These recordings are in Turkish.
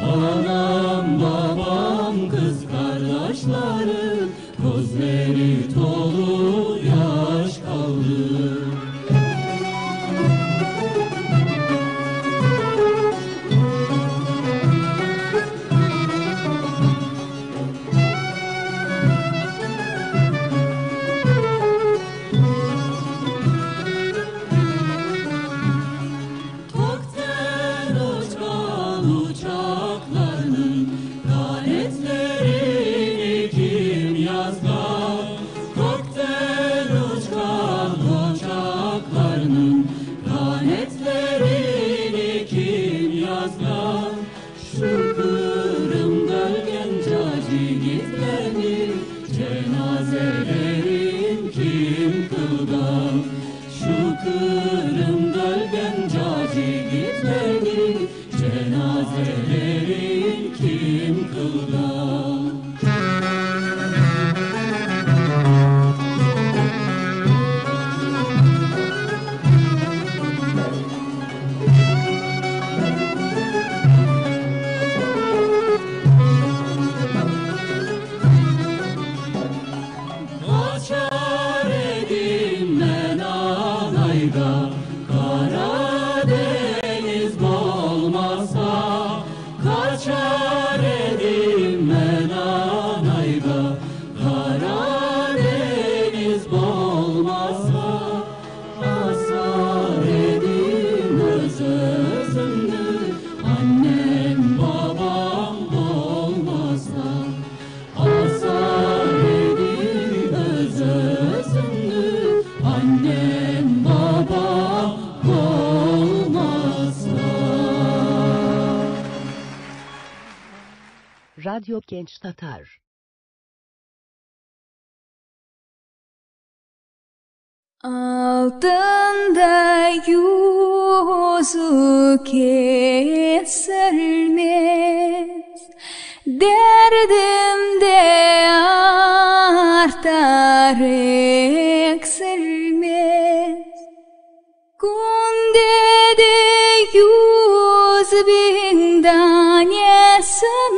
Anam babam kız kardeşlerim gözleri dolu yaş kaldı. Radyo Genç Tatar. Altında yüzü kesilmez, derdimde artar eksilmez. Günde de 100.000 tanesin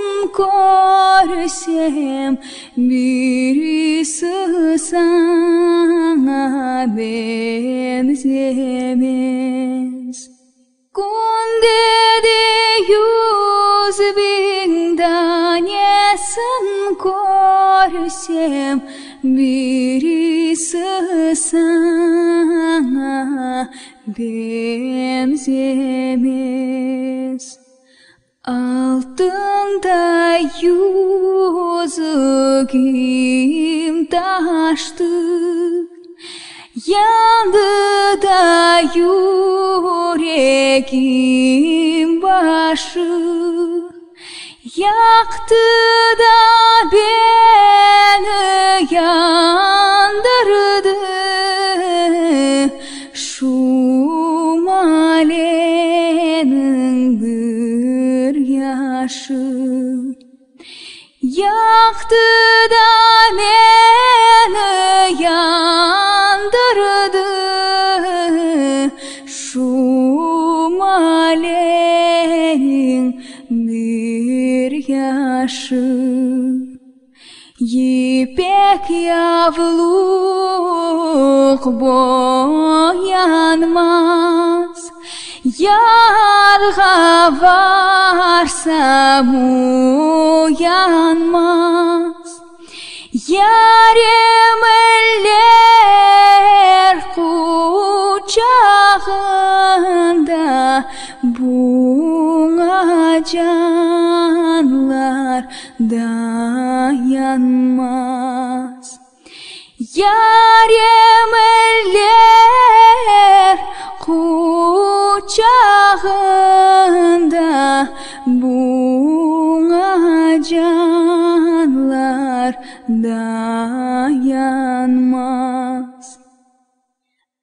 görsem, birisi sana benzemez. Günde de 100.000 tanesin görsem, birisi sana benzemez. Altında yüzüğüm taştı, yandı da yüreğim başı, yaktı da beni yandırdı. Şu malenin bir yaşı, yaktı da beni yandırdı. Şu malenin bir yaşı, yipek yavluk boyanmaz, yarga varsam uyanmaz. Yarim eller kucağında, buna canlar dayanmaz. Yarim eller kucağında, buna canlar dayanmaz.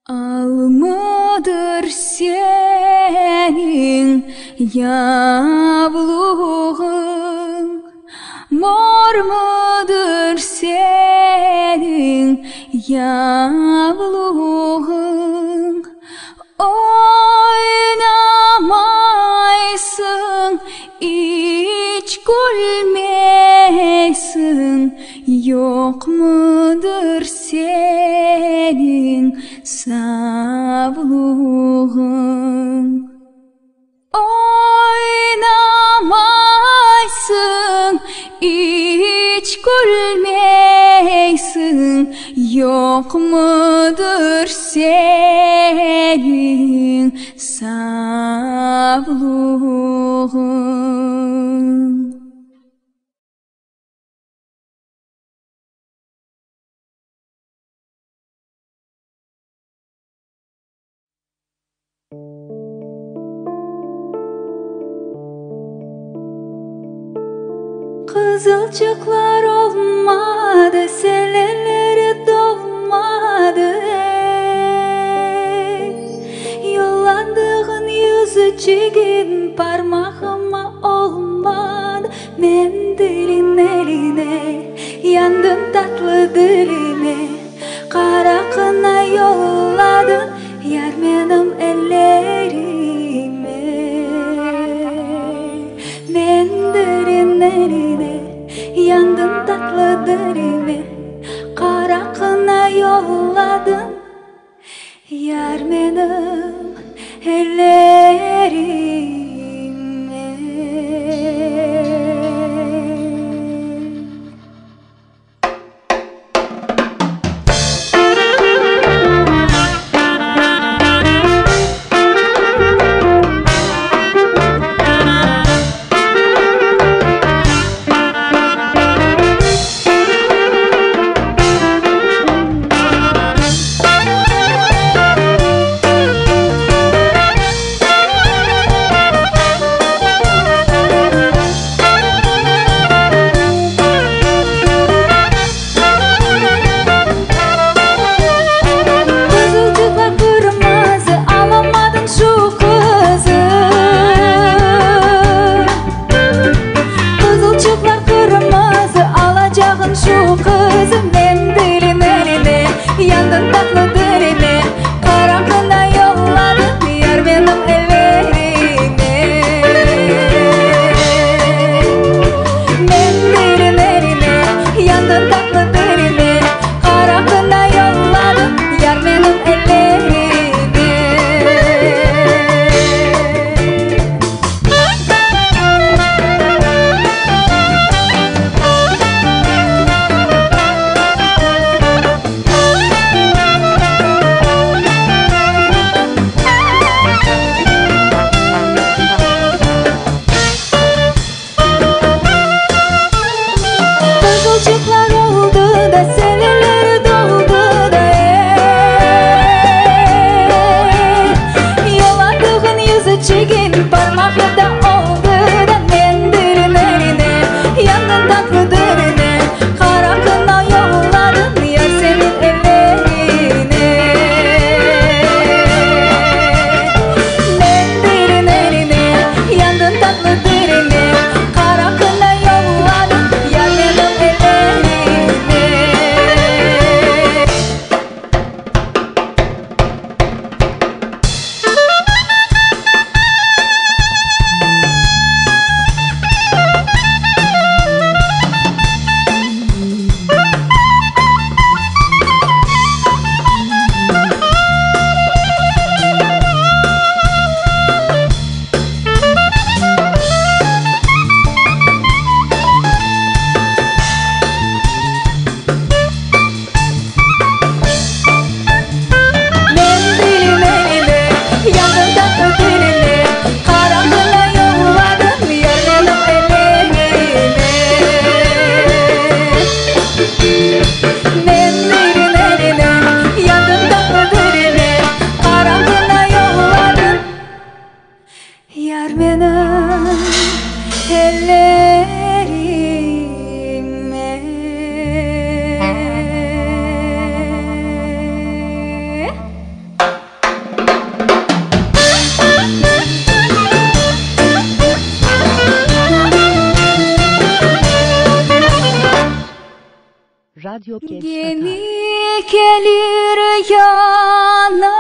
Al mıdır senin yavluğun, mor mudur senin yavluğun? Oynamaysın hiç gülmeysin, yok mudur senin saflığın? Oynamaysın, hiç gülmeysin, yok mudur senin saflığın? Kızılcıklar olmadı, seleleri dolmadı, yollandığın yüzücüğün parmağıma olmadı. Mendilin eline, yandın tatlı diline, kara kına yolladın yar benim ellerime. Mendilin eline, yandın tatlı dilime, kara kına yolladın yar benim ellerime. Radyo Genç Gemi gelir yanaşır,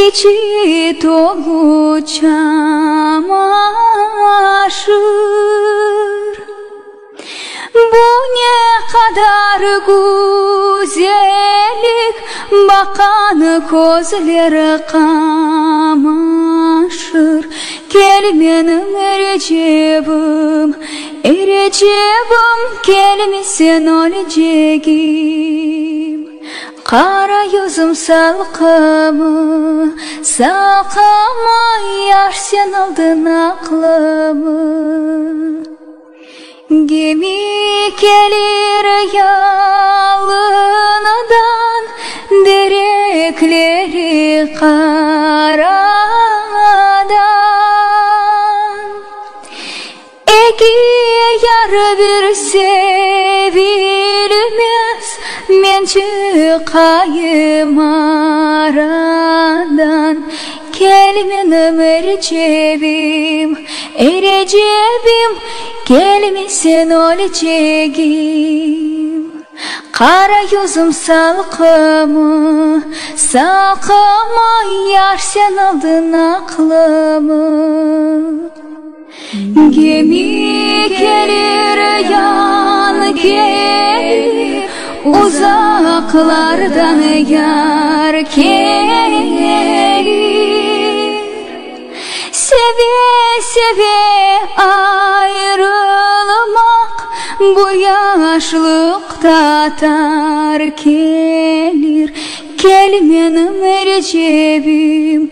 içi dolu çama. bakan gözleri kamaşır. Gel benim Recebim, gelmesin olacağım. Kara yüzüm salkımı, yar sen aldın aklımı. Gemi gelir yalınından, direkleri karadan. Eki yar bir sevilmez, men çıkayım aradan. Gel benim Recebim, gelmesin olacağım. Kara yüzüm salkımı, yar sen aldın aklımı. Gemi gelir yan gelir, uzaklardan yar gelir. Seve ayrılmak bu yaşlıkta tar gelir. Gel benim Recebim,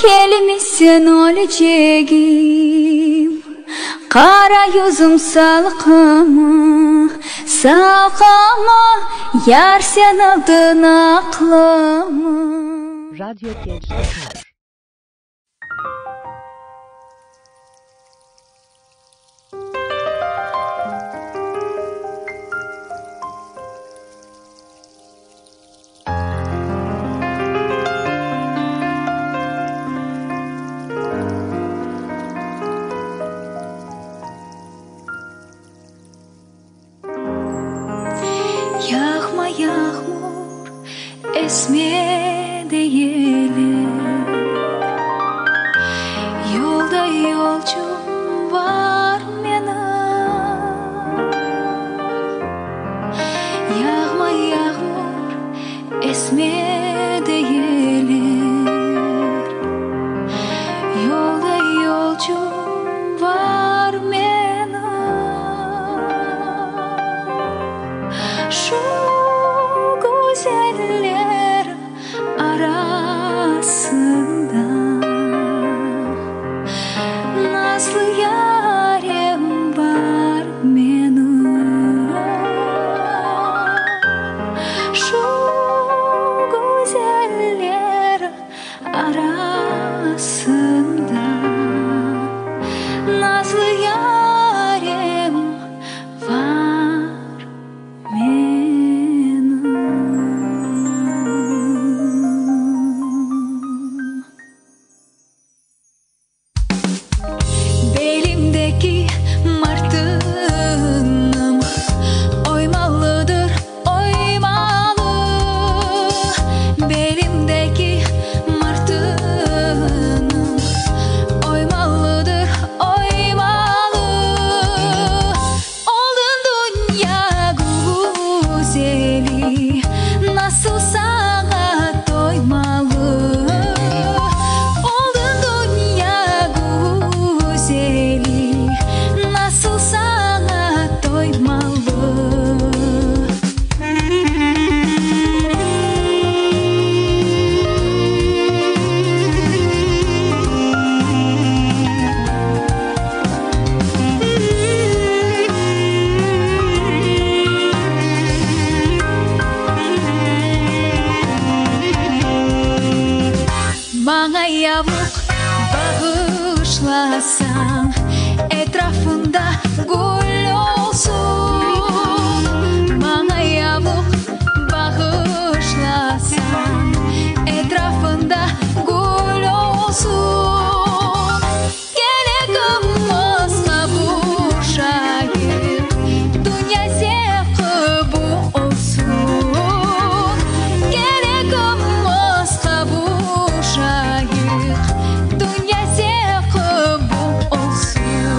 gelmesin olacağım. Kara yüzüm salkımı, yar sen aldın aklımı. Radyo Gençler. Yağma yağmur esme değilim. Yolda yolcum var benim. Yağma yağmur esme değilim. Yolda yolcum var benim. Şu güzeller arasında nazlı yarim var benim. Şu güzeller arasında nazlı yarim var benim. Belimdeki martınım oymalıdır, oymalı. Belimdeki martınım oymalıdır, oymalı. Oldun dünya güzeli, nasıl sana doymalı. Oldun dünya güzeli, nasıl sana doymalı. Bana yavuk bağışlasan, etrafında gül olsun. Bana yavuk bağışlasan, etrafında gül olsun. Gelegimiz kavuşayım, dünya zevki bu olsun. Gelegimiz kavuşayım, dünya zevki bu olsun.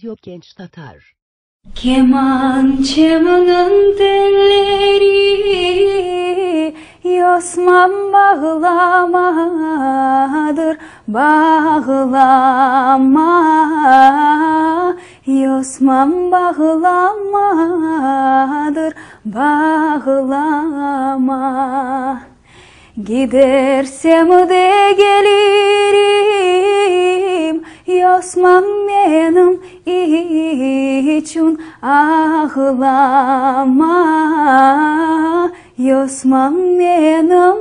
Radyo Genç Tatar. Kemançımın telleri Yosman bağlamadır bağlama Yosman bağlamadır bağlama Gidersem de gelirim Yosman benim için ağlama Yosman benim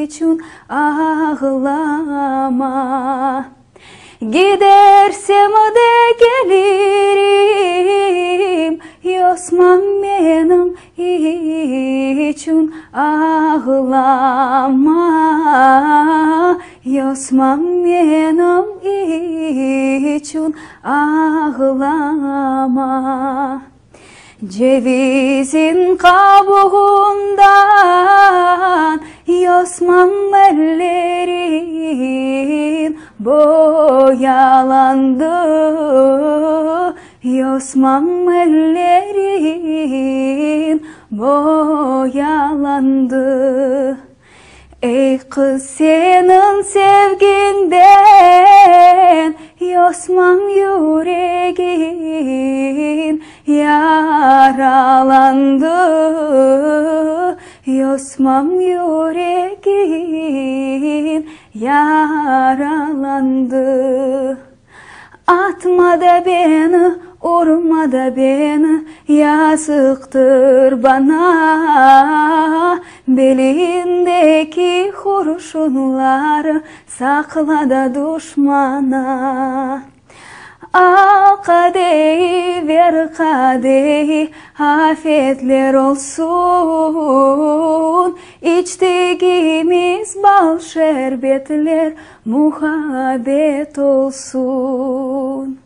için ağlama Gidersem de gelirim Yosman benim için ağlama Yosman benim için ağlama Cevizin kabuğundan Yosman ellerin boyalandı Yosman ellerin boyalandı Ey kız senin sevginden Yosman yüreğin yaralandı Yosman yüreğin yaralandı Atma da beni, vurma da beni, yazıktır bana. Belindeki kurşunları sakla da düşmana. Al kadehi, ver kadehi, afetler olsun. İçtiğimiz bal şerbetler muhabbet olsun.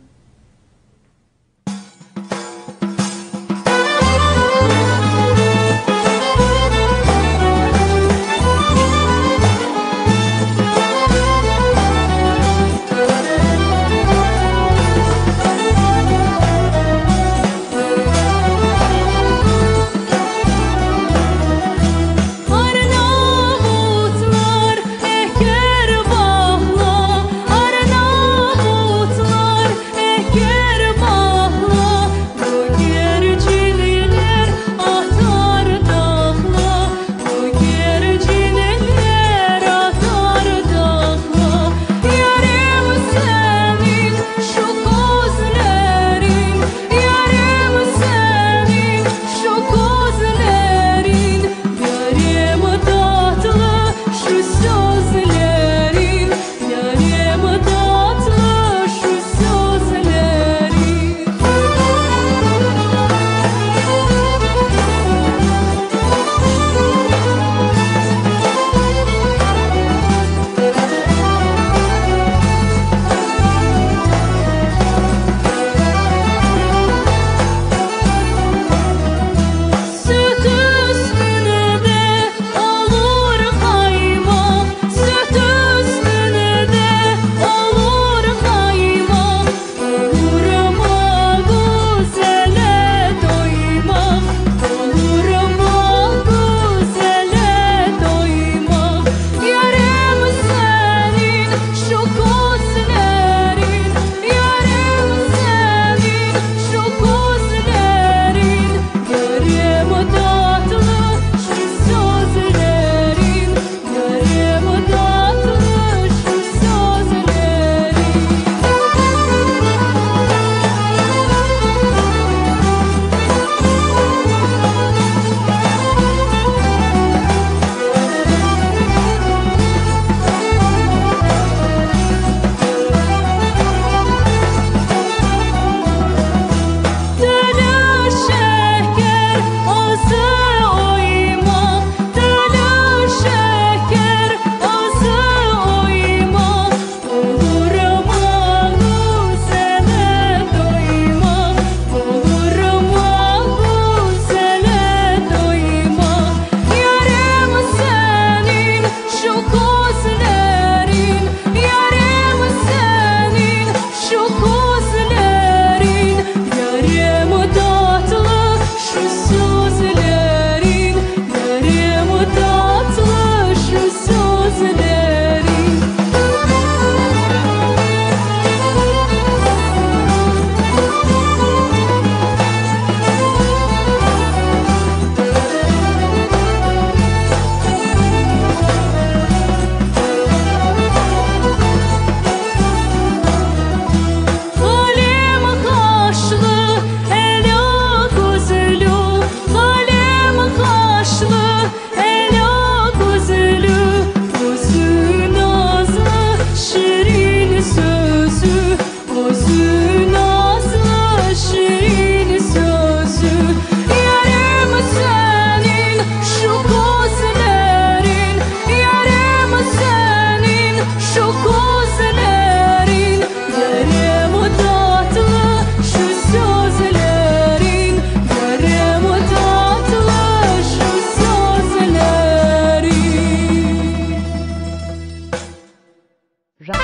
Oğlan,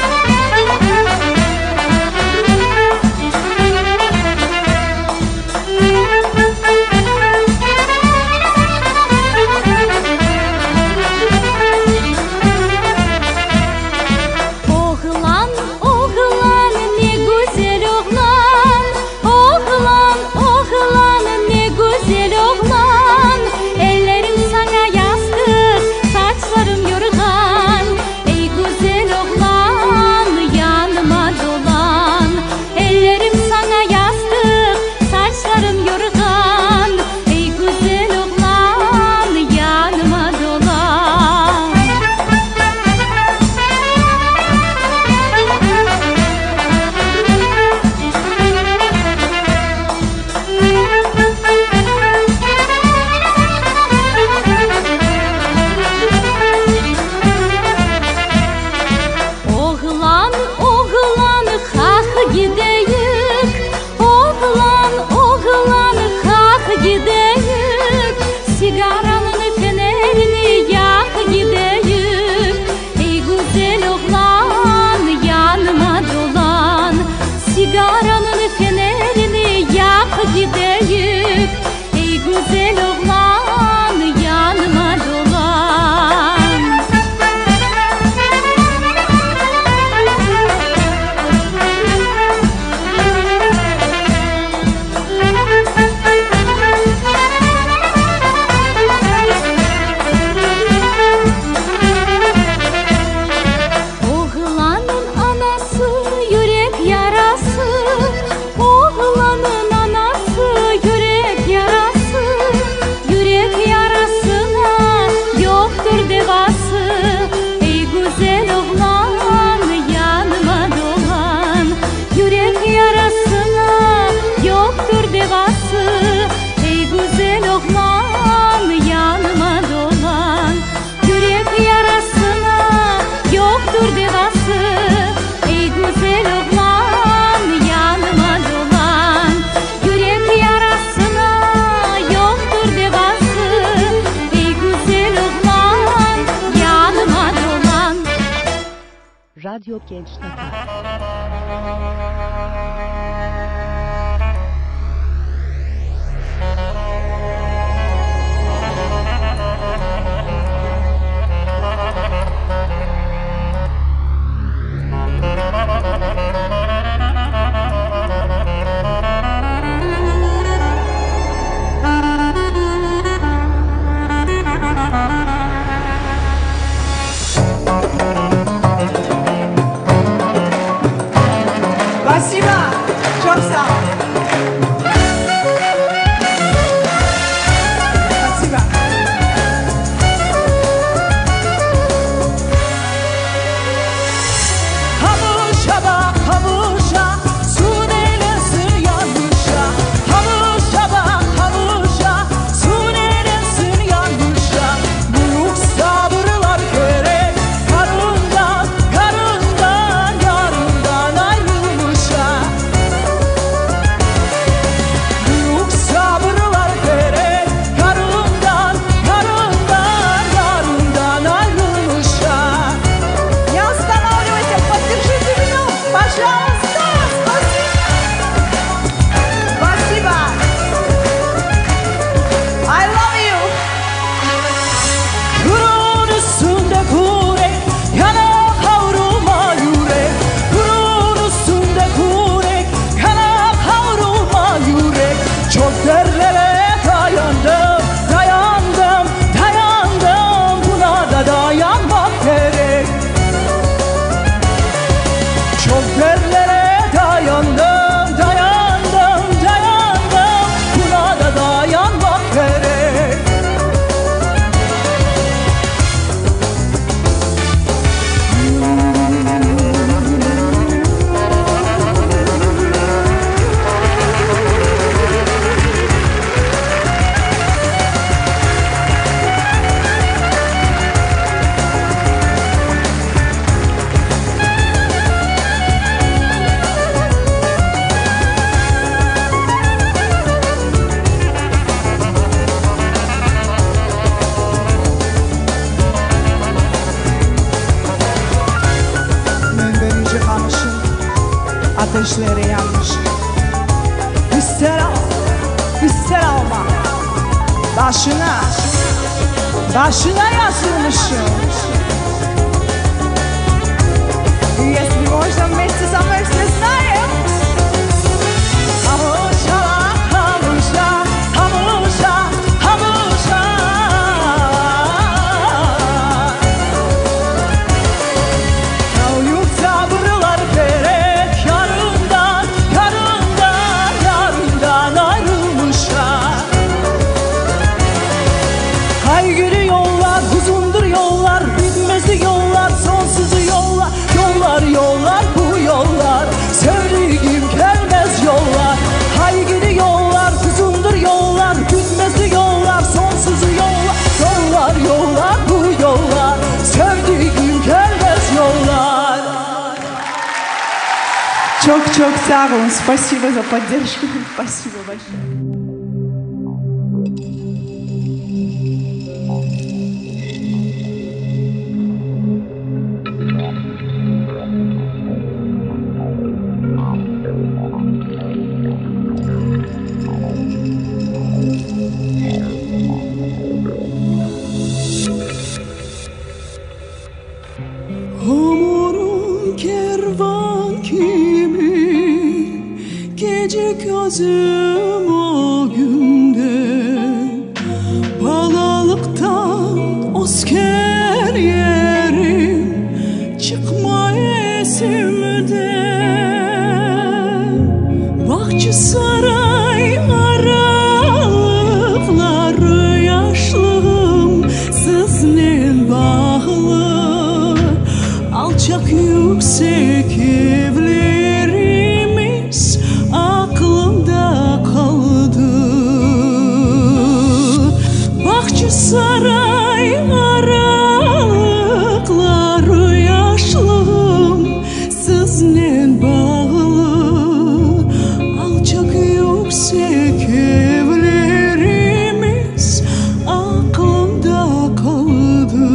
oğlan, ne güzel oğlan. Oğlan, oğlan, ne güzel oğlan. Ellerim sana yastık, saçlarım yorgan. Ey güzel oğlan, yanıma dolan. Ellerim sana yastık, saçlarım yorgan. Ey güzel oğlan, yanıma dolan. Oğlan, oğlan, kalk gideyik. Oğlan, oğlan, kalk gideyik. Sigaranın fenerini yak gideyik. Ey güzel oğlan, yanıma dolan. Sigaranın fenerini yak gideyik. Ey güzel oğlan, yanıma dolan. Oğlanın anası yürek yarası. Oğlanın anası yürek yarası. Yürek yarasına yoktur devası. Ey güzel oğlan, yanıma dolan. Yürek yarasına yoktur devası. Ey güzel oğlan, yanıma dolan. Yürek yarasına yoktur devası. Ey güzel oğlan, yanıma dolan. Yürek yarasına yoktur devası. Ey güzel oğlan, yanıma dolan. Radyo Genç Tatar. Спасибо! gözleri yanmış. Üstel alma. Başına yazılmışım. Если можно вместе со мной все знаем. Хамуша, хамуша, хамуша, хамуша. Kavuk sabırlar gerek yarından, yarından, yarından ayrılmışlar. Kaygılı yollar, uzundur yollar, bitmez yollar, sonsuzu yollar, yollar, yollar, bu yollar, sevdiğim gelmez yollar. Kaygılı yollar, uzundur yollar, bitmez yollar, sonsuzu yollar, yollar, yollar, bu yollar, sevdiğim gelmez yollar. Çok sağ olun, спасибо за поддержку, спасибо большое. Hamurun kervan kimi gece gözüm o günde balalıktan asker yerim çıkma esimde Bahçesaray aralıkları yaşlım sizle bağlı alçak yüksek evlerimiz aklımda kaldı. Bahçesaray aralıkları yaşlım sizle bağlı alçak yüksek evlerimiz aklımda kaldı.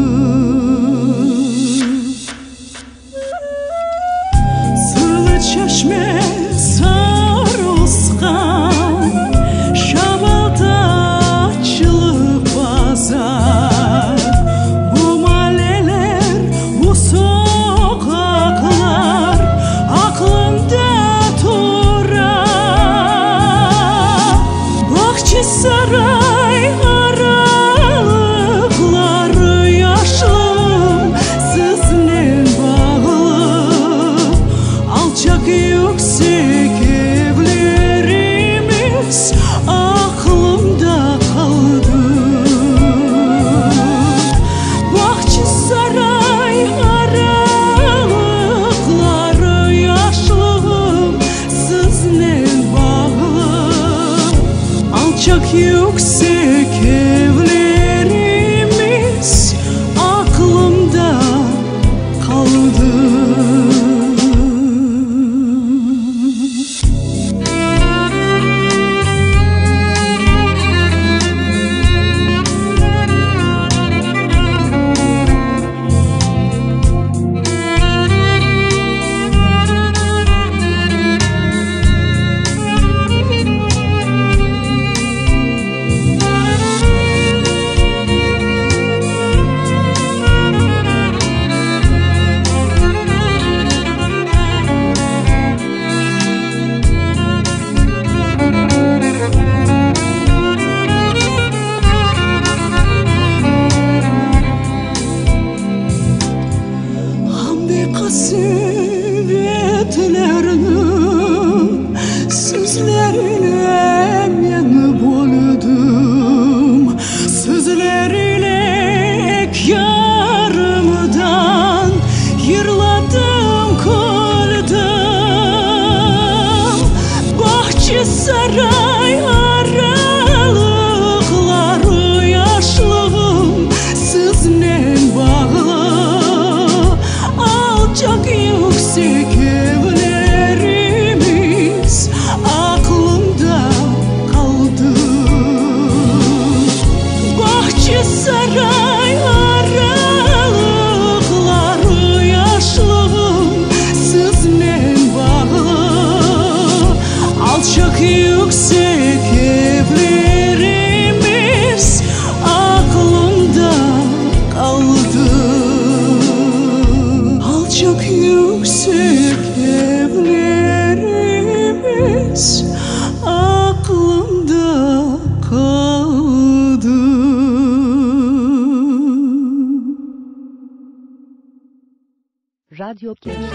Çeşme sarılsın şabaldaçlık pazar bu mahalleler bu sokaklar aklımda durar Bahçesaray aralıkları yaşlım sizle bağlı alçak yüksek evlerimiz aklımda kaldı. Bahçesaray aralıkları yaşlım sizle bağlı alçak yüksek evlerimiz aklımda kaldı. Kasvetlerini sizlerle men boldum sizlerle ek yarımdan yırladım koldum Bahçesaray aralıkları yaşlım sizle bağlı alçak yüksek evlerimiz aklımda küçük evlerimiz aklımda kaldı. Radyo Gençlik.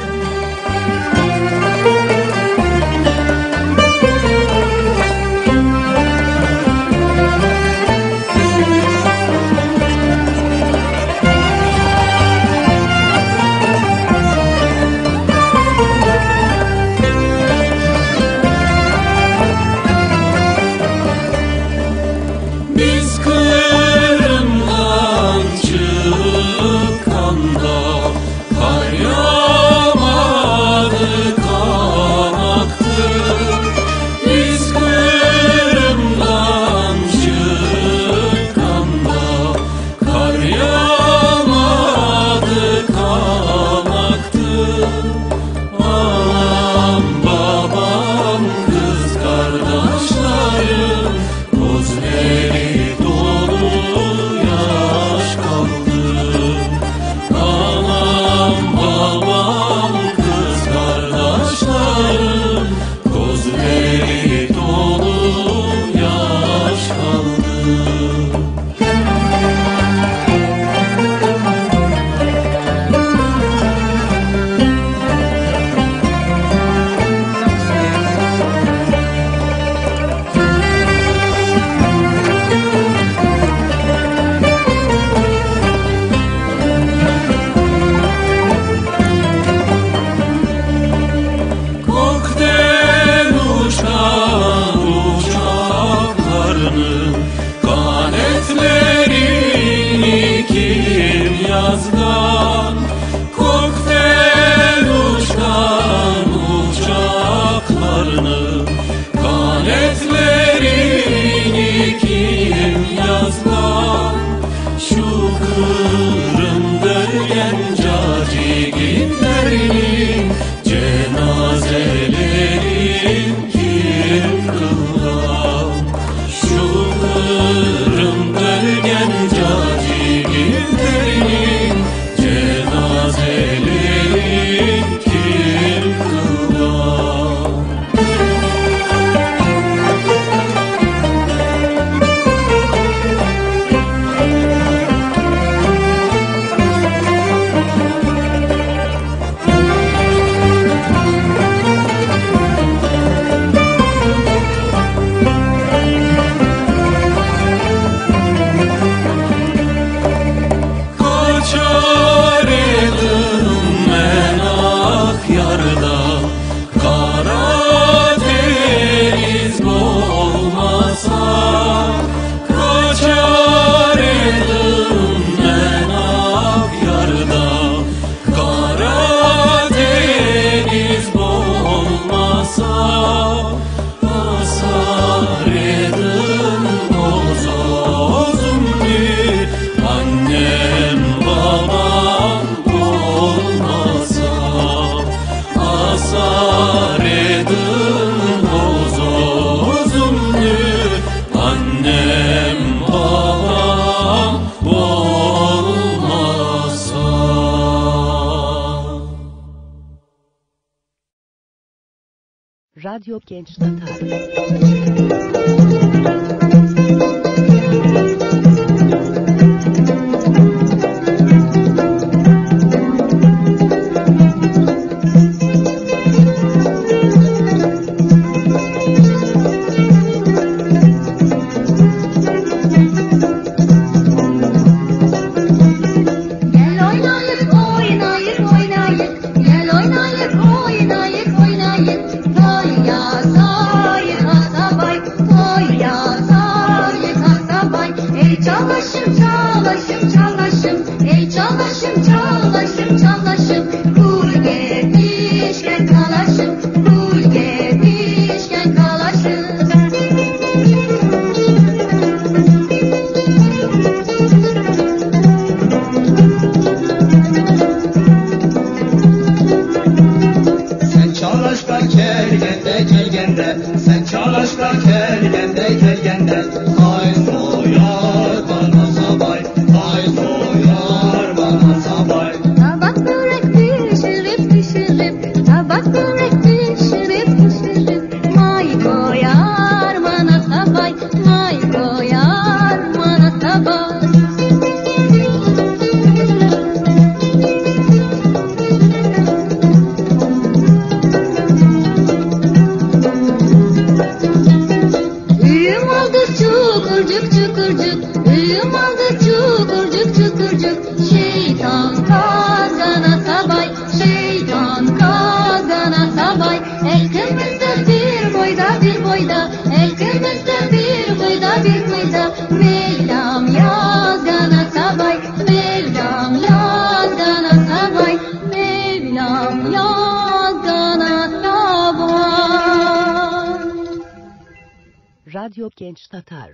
Biz Kırım'dan çıkan da kar yağmadı kanaktı. Biz Kırım'dan çıkan da kar yağmadı kanaktı. Anam babam kız kardeşlerim gözleri dolu yaş kaldı. Anam babam kız kardeşlerim gözleri dolu yaş kaldı. Gökten uçan uçaklarının kanetlerini kim yazgan? Gökten uçan uçaklarının kanetlerini kim yazgan? Şu Kırım'da genceciklerini cenazelerin kim kılgan? Şu Kırım'da genceciklerin cenazelerin kim kılgan? Kaçar edim men ak yarda, Karadeniz olmasa. Kaçar edim men ak yarda, Karadeniz olmasa. Asar edim ozozumni, annem babam olmasa. Asar edim ozozumni, annem babam olmasa. Radyo Genç Tatar. Gel oynayık oynayık oynayık, gel oynayık oynayık oynayık. Toy ya soy kasabay, Radyo Genç Tatar.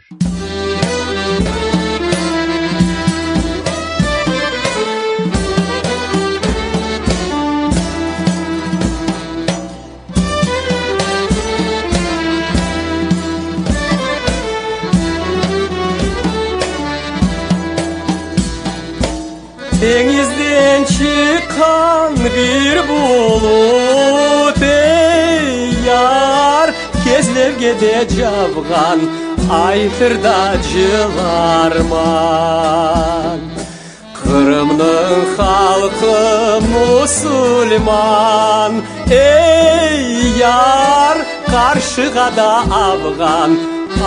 Denizden çıkan bir bulut ey yar, Kezlevgede cabgan aytırda cılarman. Kırım'nın halkı musulman ey yar, karşıga da Afgan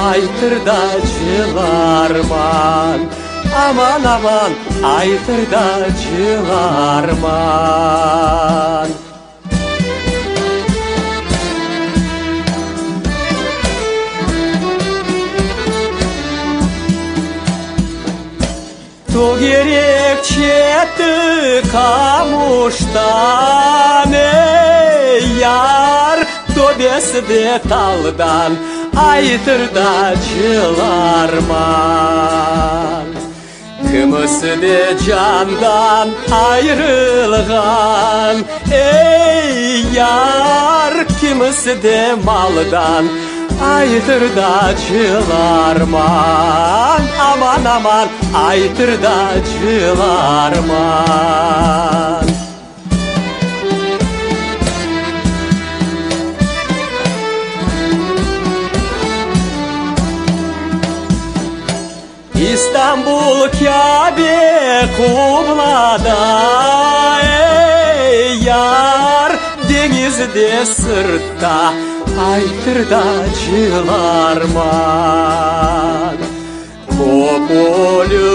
aytırda cılarman. Aman aman aytırda cılarman. Tu gerek çetti kamuştan ey yar, tobesi de taldan aytırda cılarman. Kımısı de candan ayrılgan ey yar, kimisi de maldan aytırda cılarman. Aman aman aytırda cılarman. İstanbul Kabe kublada ey yar, denizde sırtta aytırda cılarman. Popolunuz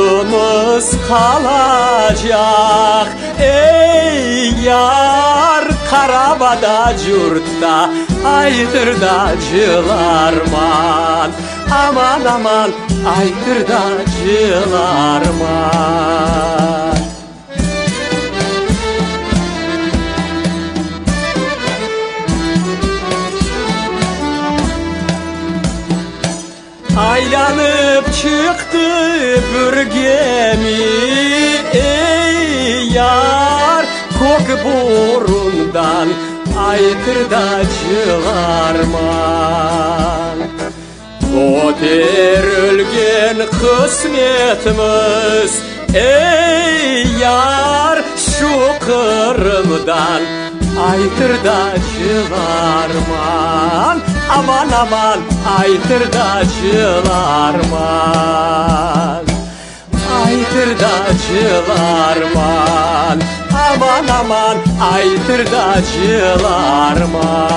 kalacak ey yar, Karabada curtta aytırda cılarman. Aman aman aytırda cılarman. Aylanıp çıktı bir gemi ey yar, kok burundan aytırda cılarman. Koterilgen kısmetimiz ey yar, şu Kırım'dan aytırda cılarman. Aman aman aytırda cılarman. Aytırda cılarman. Aman aman aytırda cılarman.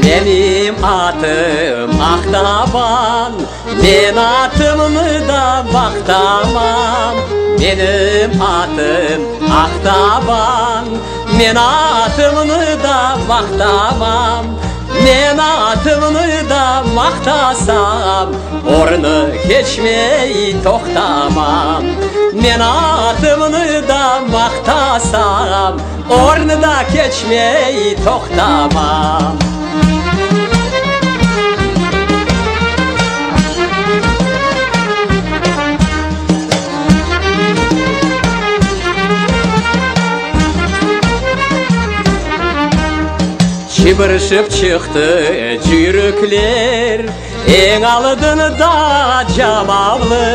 Benim atım Aktaban, ben atımı da baktamam. Benim atım Aktaban, ben atımı da baktamam. Ben atımı da maktasam, ornu geçmeyi toktamam. Ben atımı da maktasam, ornu da geçmeyi toktamam. Çıbırışıp çıktı cürükler en aldığında camavlı.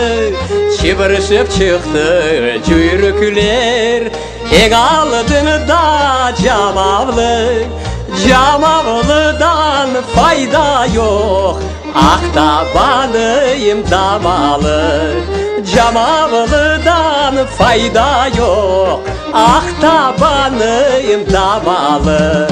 Çıbırışıp çıktı cürükler en aldığında camavlı. Camavlıdan fayda yok, Aktaban'ıyım damalı. Camavlıdan fayda yok, Aktaban'ıyım damalı.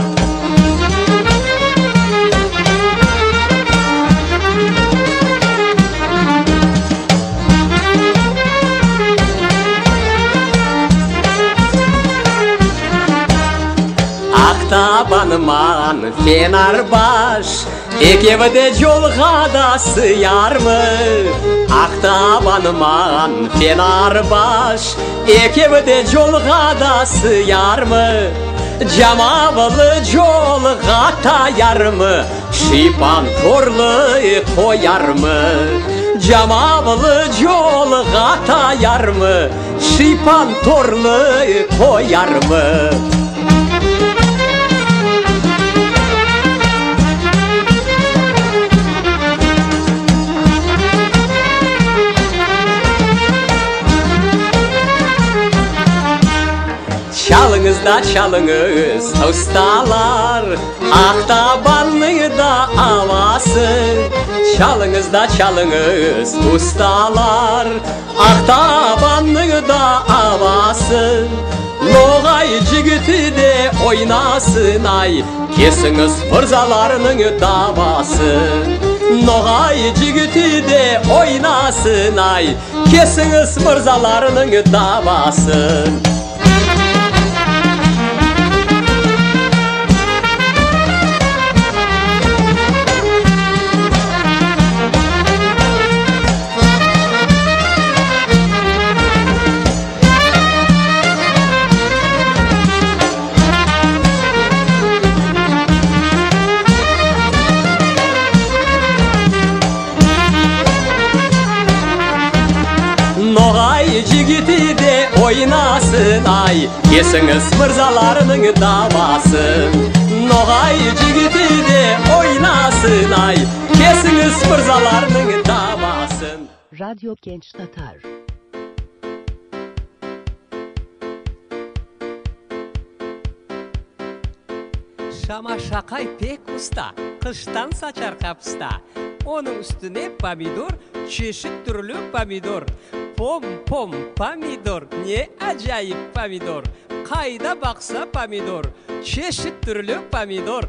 танымаған Фенарбаш, екеуі де жолға да сыяр ма? Ақтабанымаған Фенарбаш, екеуі де жолға да сыяр ма? Жамавылы жолға таяр ма? Шипан торлы қояр ма? Жамавылы жолға таяр ма? Шипан торлы қояр ма? Çalыңыз да çalыңыз ұсталар, Ақтабанның да авасы. Çalыңыз да çalыңыз ұсталар, Ақтабанның да авасы. Ноғай жігіті де ойнасын ай, Кесіңіз мырзаларының давасын. Ноғай жігіті де ойнасын ай, Кесіңіз мырзаларының давасын. Ноғай жігіті де ойнасын ай, Кесіңіз мырзаларының давасын. Ноғай жігіті де ойнасын ай, Кесіңіз мырзаларының давасын. Radyo Genç Tatar. Шама-шақай пек ұста, қыштан сачар қапыста. Оның үстіне помидор, чешет түрлі помидор. Пом-пом помидор, не ажайып помидор. Қайда бақса помидор, чешет түрлі помидор.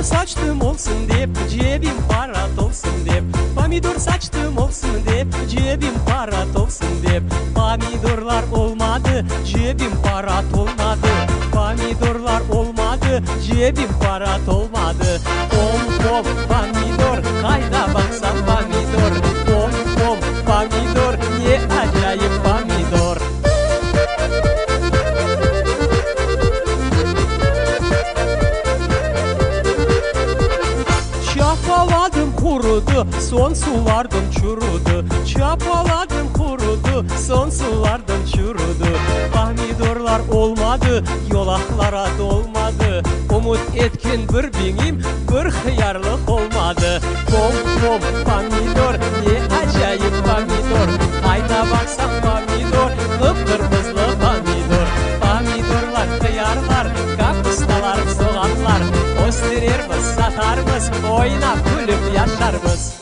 Saçtım olsun deyip cebim para dolsun deyip, Pomidor saçtım olsun deyip cebim para dolsun deyip, Pomidorlar olmadı cebim para dolmadı. Pomidorlar olmadı cebim para dolmadı. Pom-pom pomidor, kayda baksan pomidor. Pom-pom pomidor, ne acayip pomidor. Çapaladım kurudu, son sulardan çurudu. Çapaladım kurudu, son sulardan çurudu. Pomidorlar olmadı, yolaklara dolmadı. Umut etken bir benim, bir hıyarlık olmadı. Pom-pom pomidor, ne acayip pomidor. Ayna baksan pomidor, kıpkırmızlı pomidor. Pomidorlar, hıyarlar, kapustalar, soğanlar. Östürürmüz, satarmız, oynap gülüp yaşarmız.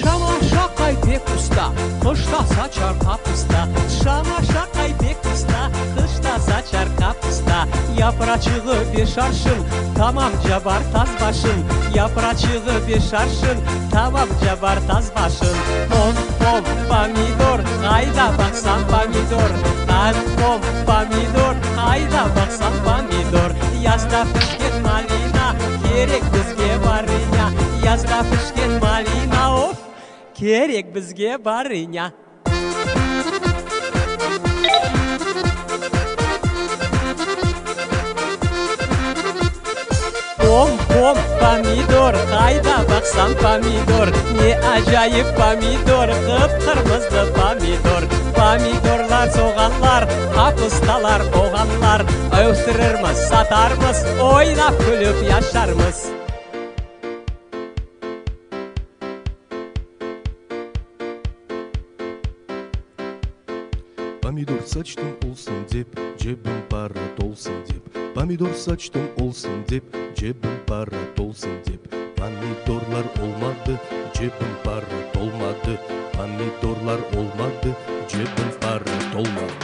Şama-şaqay pek usta, kışta saçar kapusta. Şama-şaqay pek usta, kışta saçar kapusta. Yapraçığı beş arşın, tamam cabar taz başın. Yapraçığı beş arşın, tamam cabar taz başın. Pom-pom pomidor, hayda baksan pomidor. Pom-pom pomidor, hayda baksan pomidor. Yazda pişken malina, gerek bizge barınya. Yazda pişken malina, of, gerek bizge barınya. Pom-pom pomidor, hayda baksan pomidor. Ne acayip pomidor, kıpkırmızlı pomidor. Pomidorlar, soğanlar, kapustalar, oğanlar. Östürürmüz, satarmız, oynap gülüp yaşarmız. Pomidor saçtım olsun deyip, cebim para dolsun deyip, Помидор сачтым олсын деп, жебім пара толсын деп. Помидорлар olmadı, cebim para dolmadı. Pomidorlar olmadı, cebim para dolmadı.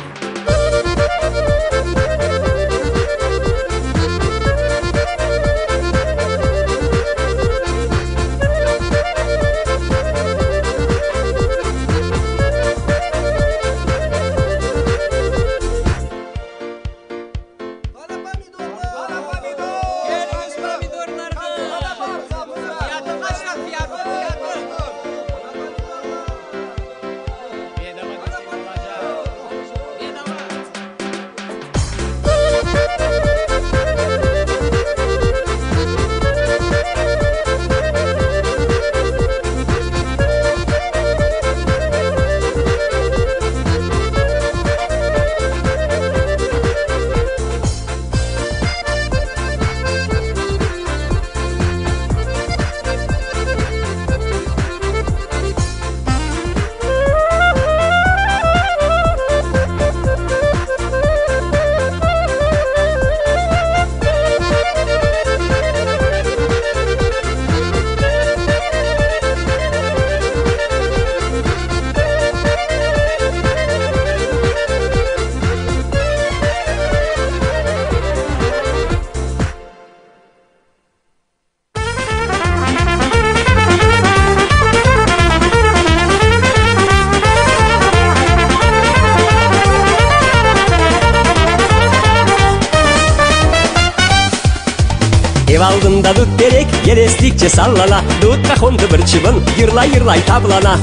Ev aldığında dut derek, yer estikçe sallana. Dutqa kondu bir çıbın, yırlay yırlay tablana.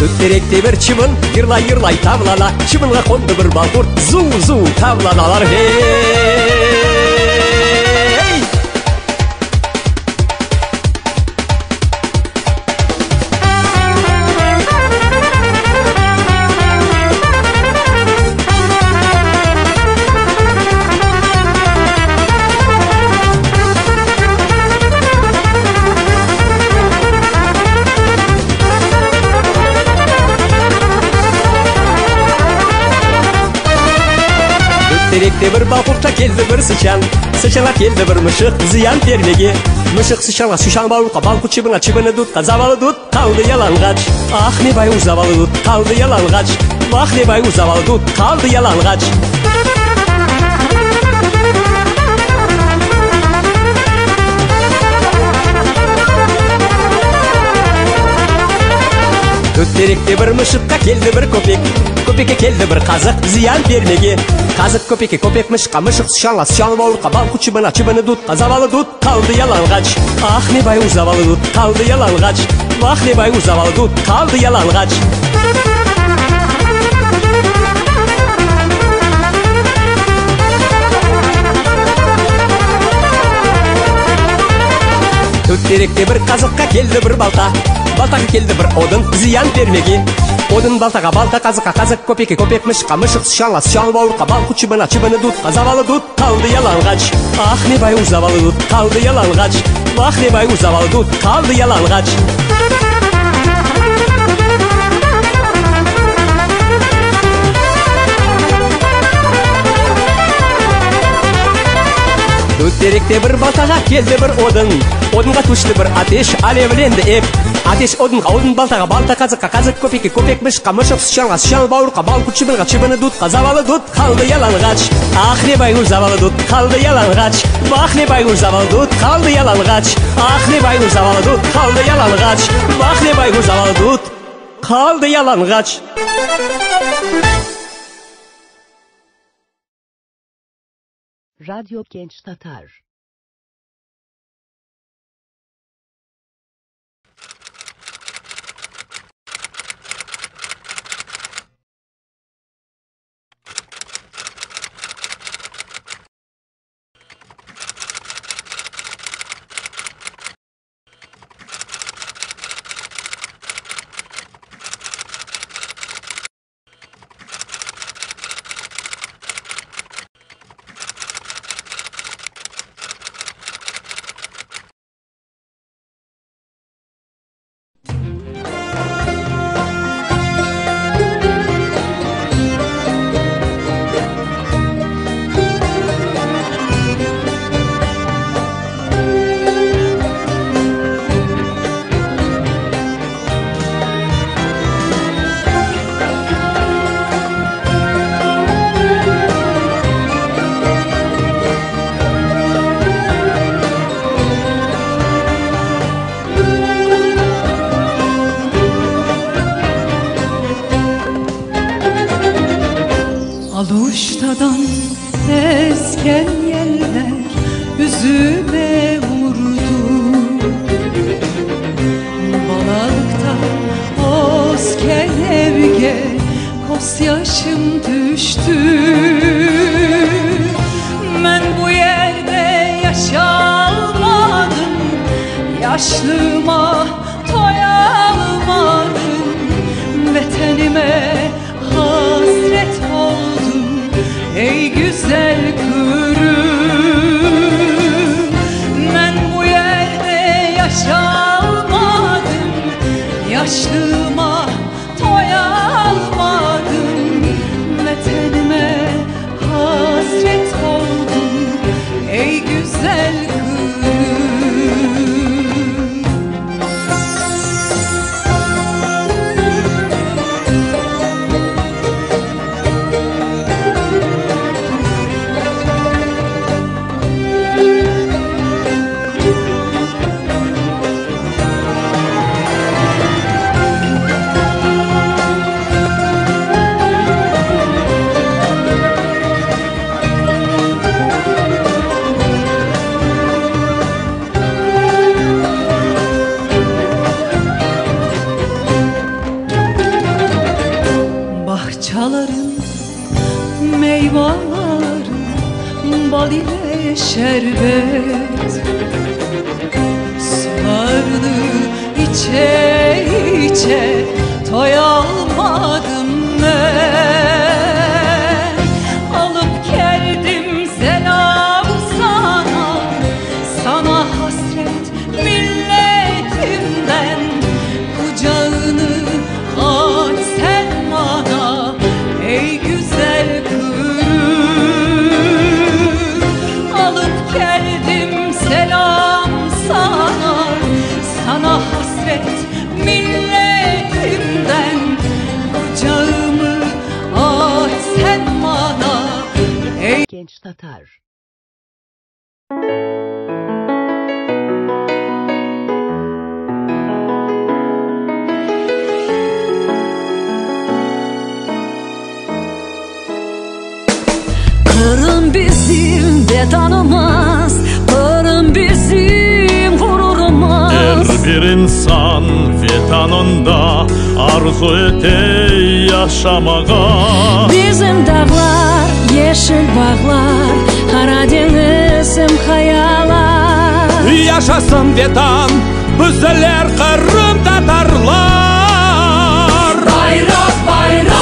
Dut derekte bir çıbın, yırlay yırlay tablana. Çıbınga kondu bir baldur, zu zu tablanalar hey. Derekte bir balkurta keldi bir sıçan, sıçana keldi bir mışık ziyan termege. Mışık sıçana sıçan balurka balku çıbına çıbını dutqa zavalı dut kaldı yalangach. Ah ne bay uzavalı dut kaldı yalangach. Ah ne bay uzavalı dut kaldı yalangach. Dut derekte bir mışıkka keldi bir köpek. Köpeke keldi bir kazık ziyan vermege. Kazık köpeke köpek mışıkka mışık sıçanla sıçan balurka balku çıbına çıbını dutqa zavalı dut kaldı yalangach. Ah ne bay uzavalı dut kaldı yalangach. Ah ne bay uzavalı dut kaldı yalangach. Dut derekte bir kazıkka keldi bir balta. Baltaga keldi bir odun ziyan vermege. Odun baltaga balta kazıkka kazık köpeke köpek mışıkka mışık sıçanla sıçan balurka balku çıbına çıbını dutqa zavalı dut kaldı yalangach. Ah ne bay uzavalı dut kaldı yalangach. Ah ne bay uzavalı dut kaldı yalangach. Dut derekte bir baltaga keldi bir odun. Odunga tuştu bir ateş alevlendi ep. Ateş odunga odun baltaga balta kazıkka kazık köpeke köpek mışıkka mışık sıçanla sıçan balurka balku çıbınga çıbını dutqa zavalı dut kaldı yalangach. Ah ne bay uzavalı dut kaldı yalangach. Ah ne bay uzavalı dut kaldı yalangach. Ah ne bay uzavalı dut kaldı yalangach. Ah ne bay uzavalı dut kaldı yalangach. Radyo Genç Tatar. Yaşlığıma doyamadım, vatanime hasret oldum. Ey güzel kırım, ben bu yerde yaşamadım. Yaşlığıma doyamadım, vatanime hasret oldum. Ey güzel kırım. Bahçaların meyveleri bal ile şerbet, sularını içe içe doyamadım ben. Alıp geldim selam sana, sana hasret milletimden. Kucağını aç sen bana, ey güzel kırım. Alıp geldim selam sana, sana hasret milletimden. Kucağımı aç sen bana, ey Genç Tatar. Kırım bizim vatanımız, Kırım bizim gururumuz. Her bir insan vatanında arzu ete yaşamağa. Bizim dağlar, yeşil bağlar, Karadeniz'im hayalar. Yaşasın vatan, bizler Kırım Tatarlar. Bayrak bayrak,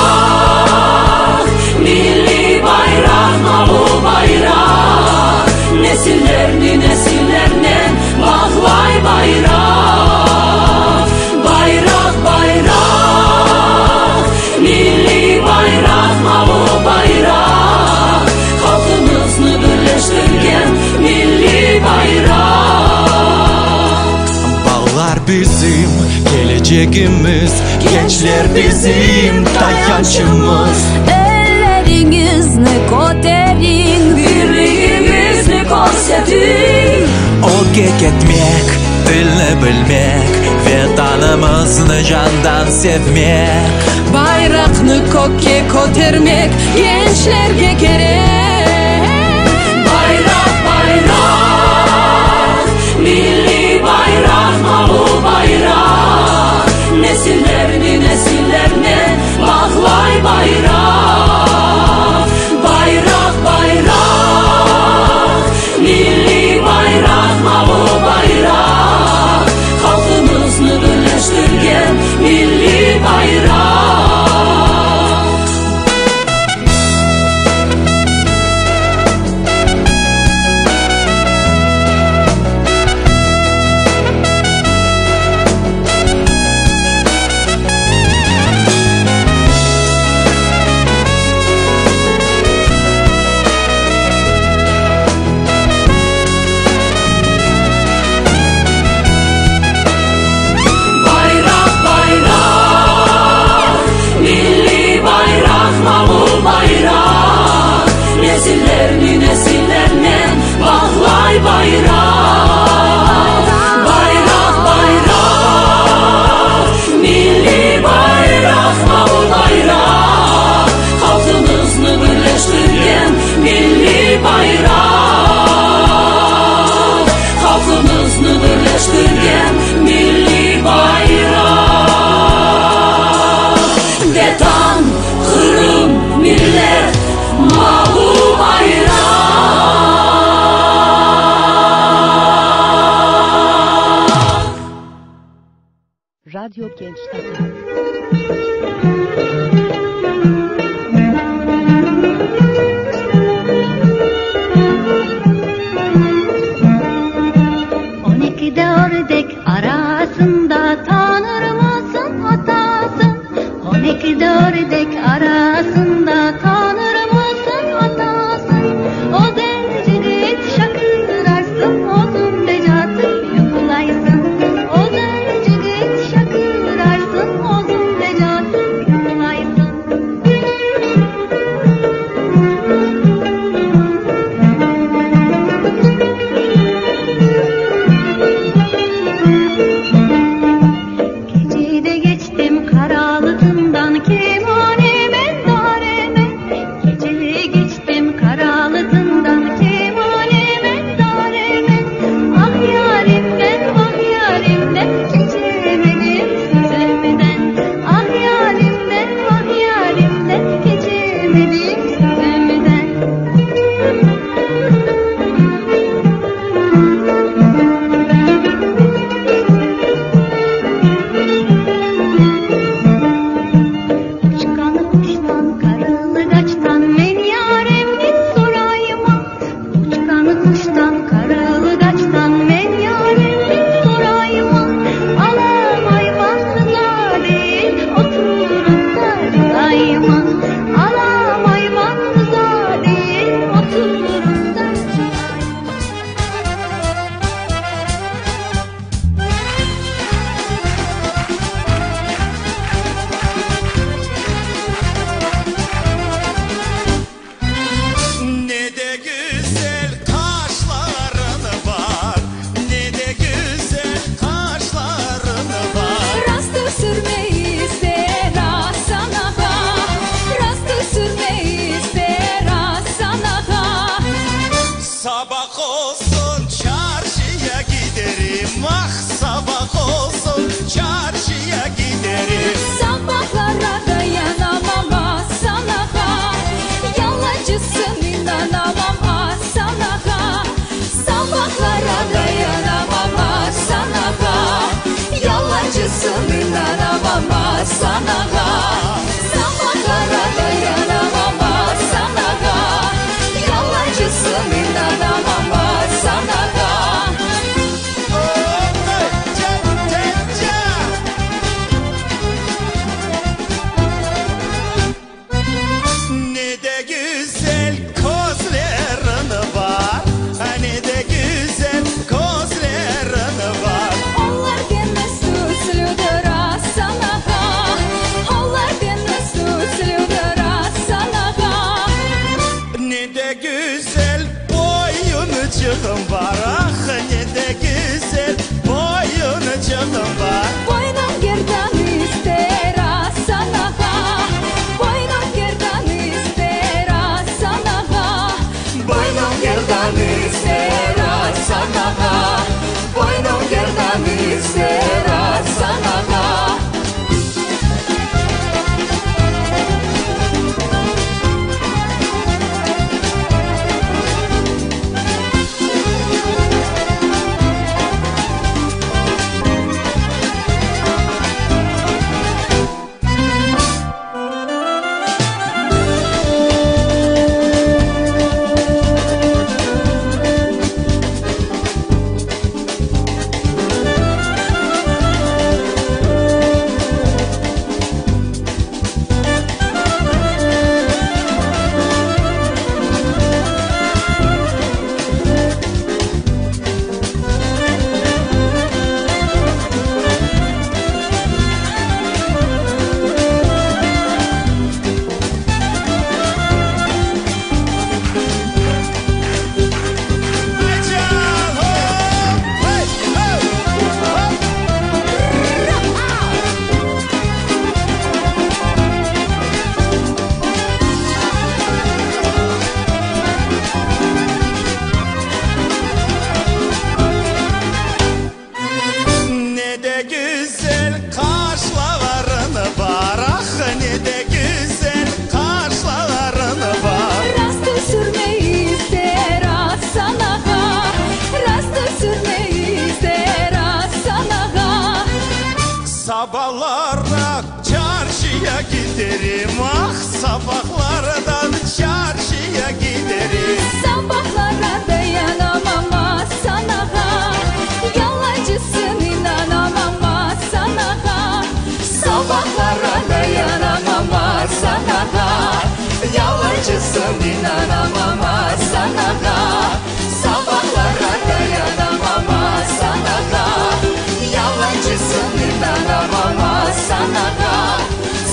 milli bayrak, malı bayrak. Nesillerni nesillerine bağlay bayrak. Bayrak bayrak, milli bayrak, malı bayrak. Halkımızı birleştirgen milli bayrak. Bağlar bizim geleceğimiz, gençler bizim tayancımız. Ellerinizni koterin, birliğimizni gösterin. Orkek etmek, dilini bilmek, vatanımızı candan sevmek. Bayrakni ko'kka ko'tarmak gençlerga kerak. Bayrak bayrak, milli bayrak, malı bayrak. Nesillerni nesillerine bağlay bayrak. Bayrak bayrak, milli bayrak, malı bayrak. Halkımızı birleştirgen milli bayrak. Genç Tatar. Ördek arasında tanır mısın hatasın? 12 ördek arasında tanır mısın hatasın? O zencigit şakırarsın, ozun necatı yukulaysın. O zencigit şakırarsın, ozun necatı yukulaysın. Gecede geçtim karalıtından kemanemen daremen. Gecede geçtim karalıtından kemanemen daremen. Ah yarimden, vah yarimden, geçemedim sözümden. Ah yarimden, vah yarimden, geçemedim sözümden. Uçkanı kuştan, karılı gaçtan, men yaremlik sorayıma. Uçkanı kuştan, karılı gaçtan, men yaremlik sorayıma. Alam hayvanlığa değil, oturup da çayıma. Alam hayvanlığa değil, oturup da çayıma. Ne de güzel kaşların var, ne de güzel kaşların var. Rastı sürmeyi ister sana ha, rastı sürmeyi ister sana ha. Sabah olsun çarşıya giderim, ah sabah olsun çarşıya giderim. Sabahlara dayanamam ah sana ha, yalancısın inanamam ah sana ha. Sabahlara dayanamam ah sana ha, yalancısın inanamam ah sana ha. Sabahlara dayanamam ah sana ha, yalancısın inanamam ah sana ha. Ne de güzel kozlerin var, ne de güzel kozlerin var. Onlar gene süslüdür ah sana ha, onlar gene süslüdür ah sana ha. Ne de güzel boyuncuğum var, ah ne de güzel boyuncuğum var. Boynum gerdan ister ah sana ha, boynum gerdan ister ah sana ha. Boynum gerdan ister ah sana ha, boynum gerdan ister ah sana ha. sabahlara çarşıya giderim. Ah sabahlardan çarşıya giderim. Sabahlara dayanamam ah sana ha. Yalancısın inanamam ah sana ha. Sabahlara dayanamam ah sana ha. Yalancısın inanamam ah sana ha. Sabahlara dayanamam ah sana ha. Yalancısın inanamam ah sana ha.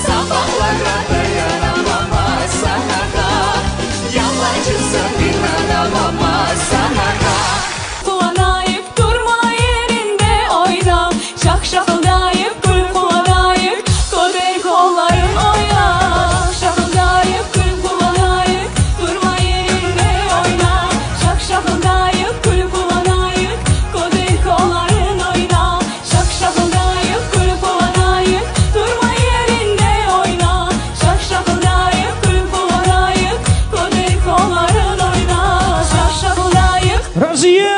Sabahlara dayanamam ah sana ha. Yalancısın inanamam ah sana ha. Kullanayıp durma yerinde oyna. Şak şakıldayıp kır kullanayıp koder kolların oyna. Şakıldayıp kır kullanayıp durma yerinde oyna. Şak şakıldayıp kır kullanayıp koder kolların oyna. Şak şakıldayıp kır kullanayıp durma yerinde oyna. Şak şakıldayıp kır kullanayıp koder kolların oyna. Şak şakıldayıp Raziye!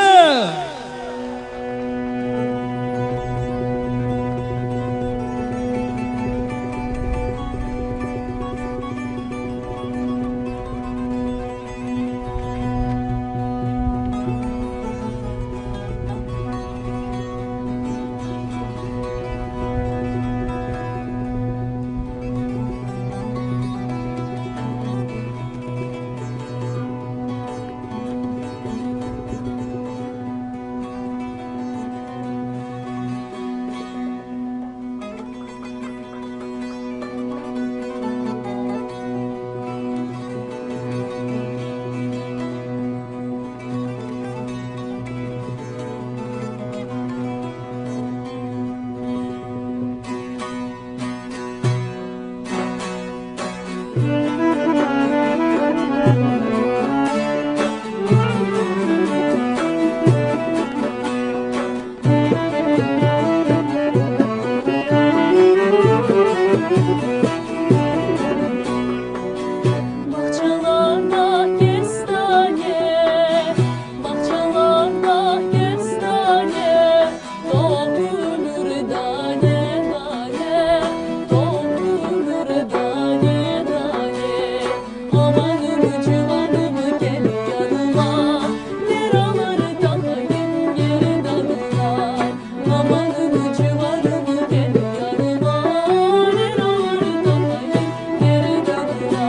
Bahçalarda kestane, bahçalarda kestane, doldurur tane tane, doldurur tane tane. Amanım civanım gel yanıma, liraları takayım geri dalına. Amanım civanım gel yanıma, liraları takayım geri dalına.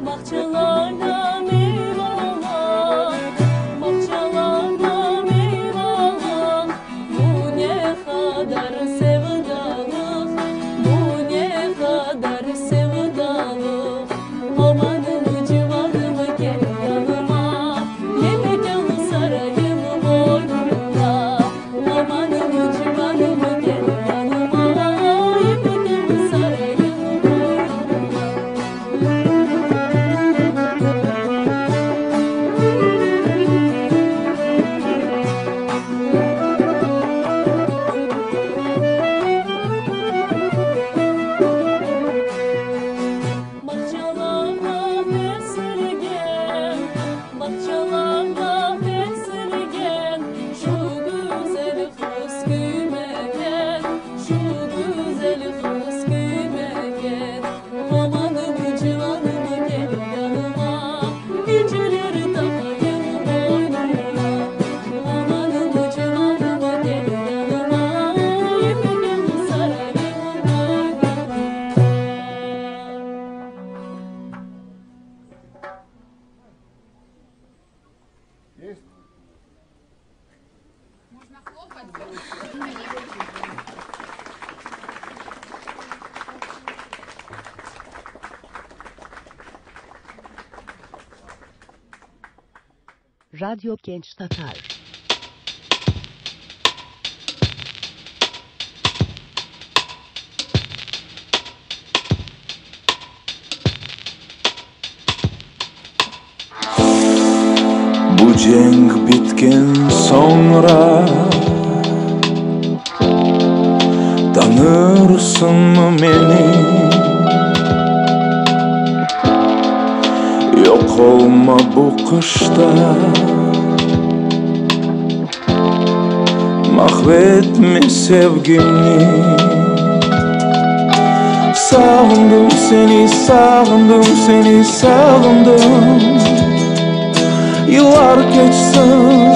Bahçalarda meyveler, bahçalarda meyveler. Bu ne kadar sevdalık, bu ne kadar sevdalık. Amanım civanım gel yanıma, yemek sarayım boynuna. Amanım civanım gel yanıma, yemek sarayım boynuna. Bahçalarda fesirgen, bahçalarda fesirgen. Şu güzel kız güymeken, şu güzel kız güymeken. Amanım civanım gel yanıma, geceleri takayım boynuna. Amanım civanım gel yanıma, yemek sarayım boynuna. Radyo Genç Tatar. Bu cenk bitken sonra Tanırsın mı beni? Yok olma bu kışta, mahvetme sevgimi. Sağındım seni, sağındım seni, sağındım. Yıllar geçsin,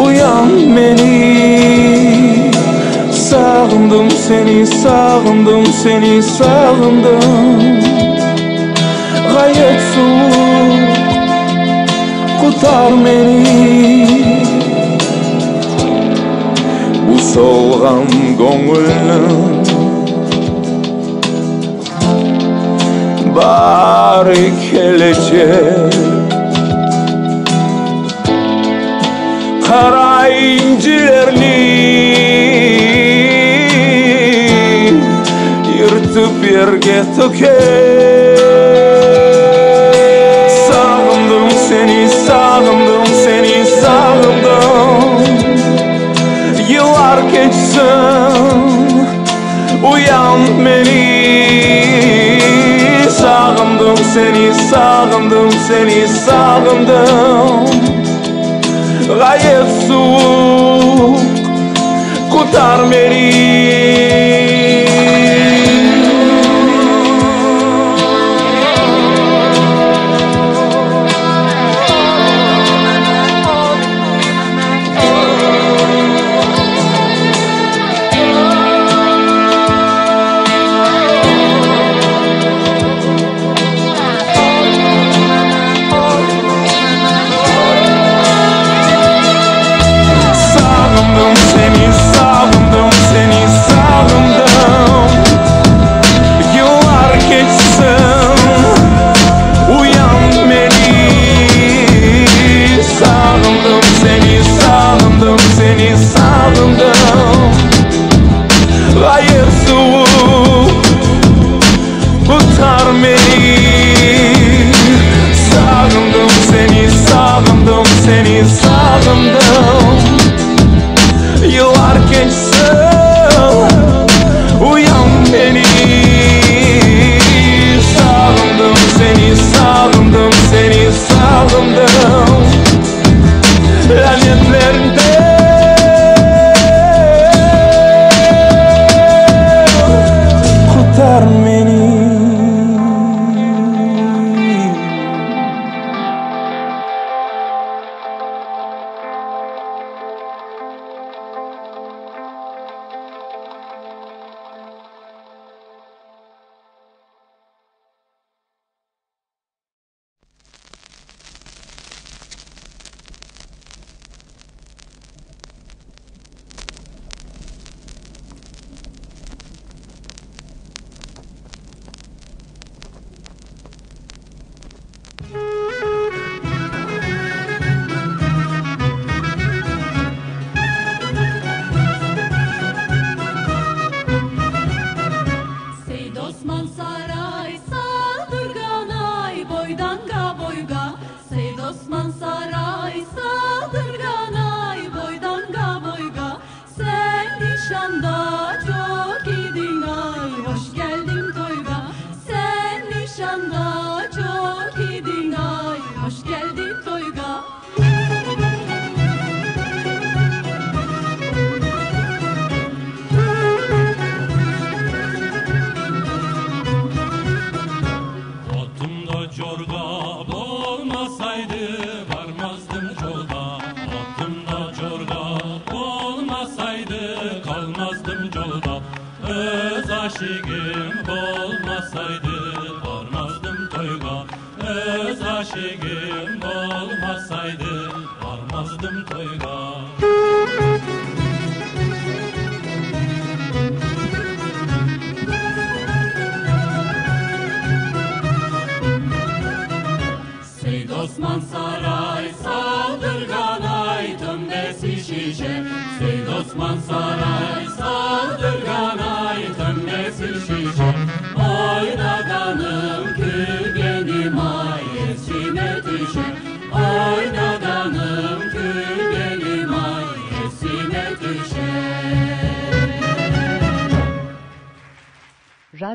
uyan beni. Sağındım seni, sağındım seni, sağındım. Gayet soğuk, kurtar beni. Bu solgan gönlünün bari gelecek. Kara incilerini yırtıp yerge töker. Sağındım seni, sağındım seni, sağındım. Yıllar geçsin, uyan beni. Sağındım seni, sağındım seni, sağındım. Gayet soğuk, kurtar beni.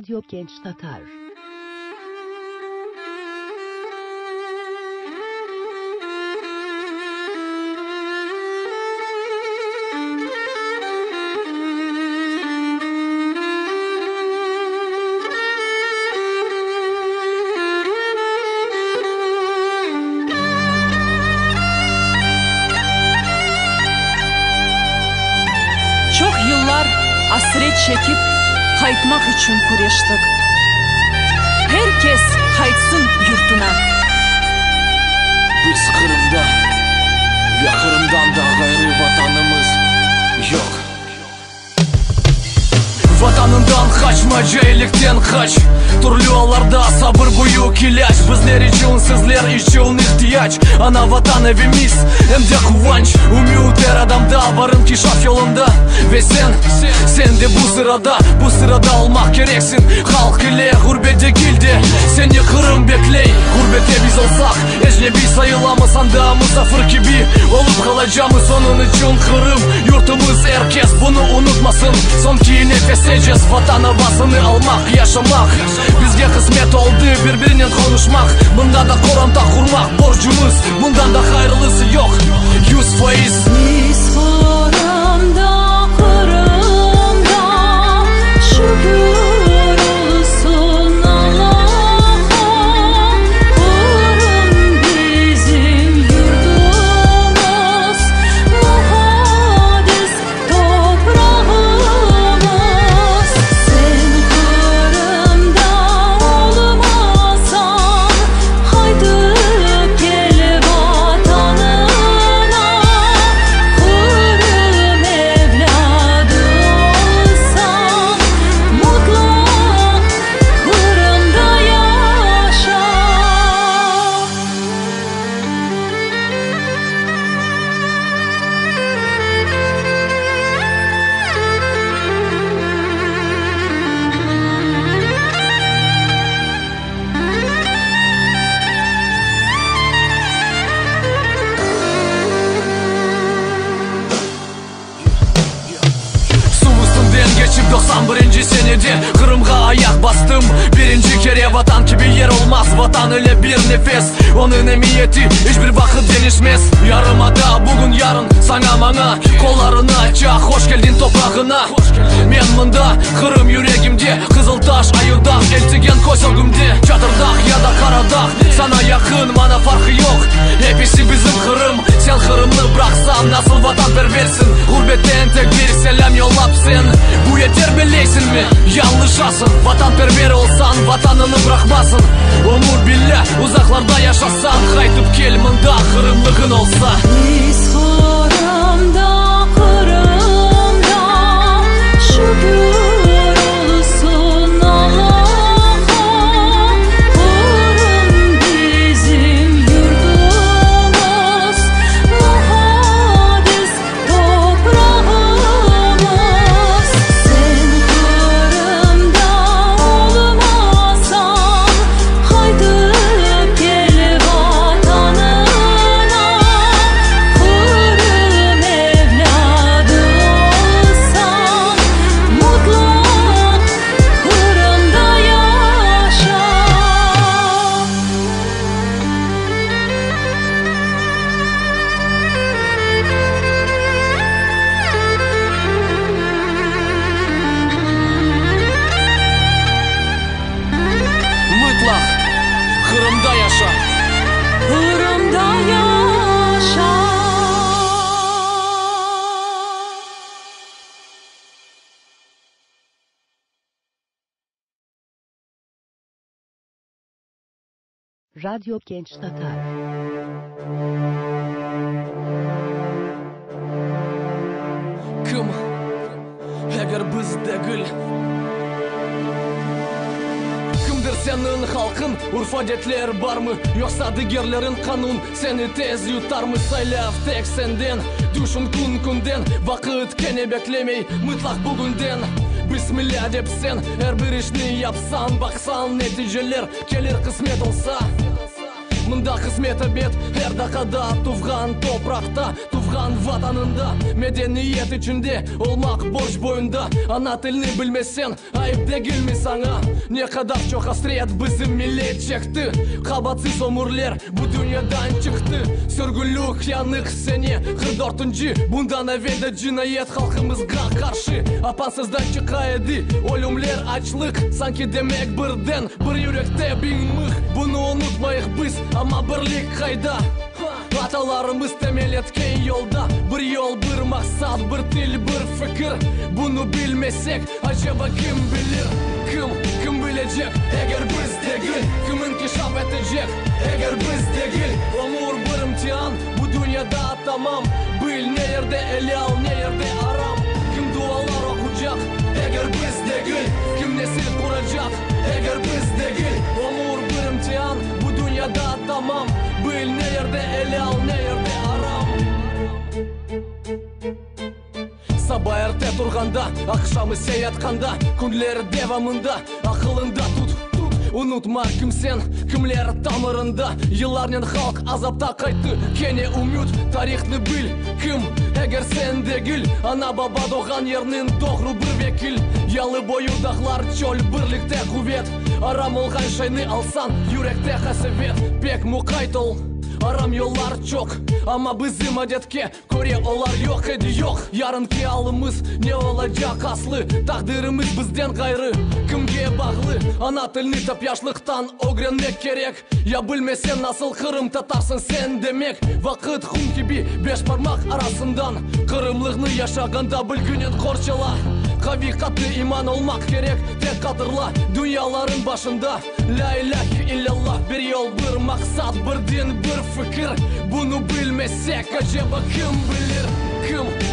Radyo Genç Tatar. Çok yıllar hasret çekip kayıtmak için kuruştuk. Herkes kayıtsın yurtuna. Biz Kırım'da ve Kırım'dan da gayrı vatanımız yok. Vatanından kaçma, cahillikten kaç. Türlü yollarda sabır büyük ilaç. Bizler için, sizler için ihtiyaç. Ana vatan evimiz hem de kıvanç. Umut her adamda varın ki şaf yolunda. Ve sen de bu sırada olmak gereksin. Halk ile gurbete geldi, seni Kırım bekley. Gurbete biz olsak ecnebi sayılamaz, da musafir gibi olup kalacağımız. Onun için Kırım yurtumuz, herkes bunu unutmasın. Son ki nefes vatan havasını almak, yaşamak. Bizge kısmet oldu birbirinden konuşmak. Bunda da koronta kurmak borcumuz. Bundan da hayırlısı yok 100%. Biz Kırım'da, Kırım'da şükür olsun Allah'a. Kırım bizim yurdumuz, muhadis toprağımız. Sen Kırım'da olmasan, haydi gel vatanına. Kırım evladı olsan, mutlu Kırım'da yaşa. Su üstünden geçip 91. senede Kırım'a ayak bastım. Birinci kere vatan gibi yer olmaz. Vatan öyle bir nefes, onun emniyeti hiçbir vakit değişmez. Yarımada bugün yarın sana bana kollarını açacak. Hoş geldin toprağına. Men mında Kırım yüreğimde, Kızıltaş ayırdak eltigen koşogumde. Çatırdak ya da karadak sana yakın, bana farkı yok. Hepsi bizim Kırım. Sen Kırımlı bıraksan nasıl vatanperversin? Gurbetten tek bir selam yollap sen. Bu yeter bileysin mi? Yanlışasın. Vatanperver olsan vatanını bırakmasın. Umur billah uzaklarda yaşasan, kaytıp gel mında Kırımlığın olsa. Biz Kırım'da, Kırım'da şükür olsun Allah'a. Kırım bizim yurdumuz, muhadis toprağımız. Sen Kırım'da olmasan, haydi gel vatanına. Kırım evladı olsan, mutlu Kırım'da yaşa. Mıtlak Kırım'da yaşa. Kırım'da yaşa. Radyo Genç Tatar. Kim? Eğer biz değil. Kimdir senin halkın? Urf adetler var mı? Yoksa diğerlerin kanun seni tez yutar mı? Saylav tek senden, düşün günden. Vakit kene beklemey, mutlak bugünden. Bismillah dep sen her bir işni yapsan, baksan neticeler gelir kısmet olsa. Mında kısmet bet her dakikada tufgan toprakta, туған ватанында, мәдениет içinde olmak borç boyunda. Ana tilini bilmesen ayıp değil mi sana? Ne kadar çok hasret bizim millet çekti. Kabatsız ömürler bu dünyadan çıktı. Sürgünlük yanık seni 44. Bundan evvel cinayet halkımızga karşı. Apansızdan çıkaydı ölümler, açlık. Sanki demek birden bir yürekte bin mıh. Bunu unutmayık biz ama birlik kayda. Atalarımız temel etken yolda. Bir yol, bir maksat, bir dil, bir fikir. Bunu bilmesek acaba kim bilir? Kim bilecek eğer biz değil? Kimin keşaf edecek eğer biz değil? Ömür bir imtihan bu dünyada tamam. Bil ne yerde ele al, ne yerde aram. Kim dualar okuyacak eğer biz değil? Kim nesil kuracak eğer biz değil? Ömür bir imtihan bu dünyada tamam. Bil ne yerde ele al, ne yerde aram. Sabah erte turganda, akşamı seyatqanda, kunler devamında, akılında tut. Unutma kimsen, kimler tamırında. Yıllarnen halk azapta kaytı. Kene umut, tarihni bil. Kim, eğer sen değil. Ana baba doğan yerinin doğru bir vekil. Yalı boyu dağlar çöl, birlikte kuvvet. Aram olgan şeyni alsan, yürekte hasevet. Pek mukayt ol. Aram yollar çok ama bizim adetke Kore olar yok edi yok. Yarınki alımız ne olacak aslı? Takdirimiz bizden gayrı kimge bağlı? Ana tilini tapyaşlıktan öğrenmek gerek. Ya bilmesen nasıl Kırım tatarsın sen demek. Vakit hum gibi beş parmak arasından Kırımlığını yaşaganda bilginin korçala. Hakikatli iman olmak gerek. Tek hatırla dünyaların başında La ilahe illallah, bir yol, bir maksat, bir din, bir fikir. Bunu bilmesek acaba kim bilir?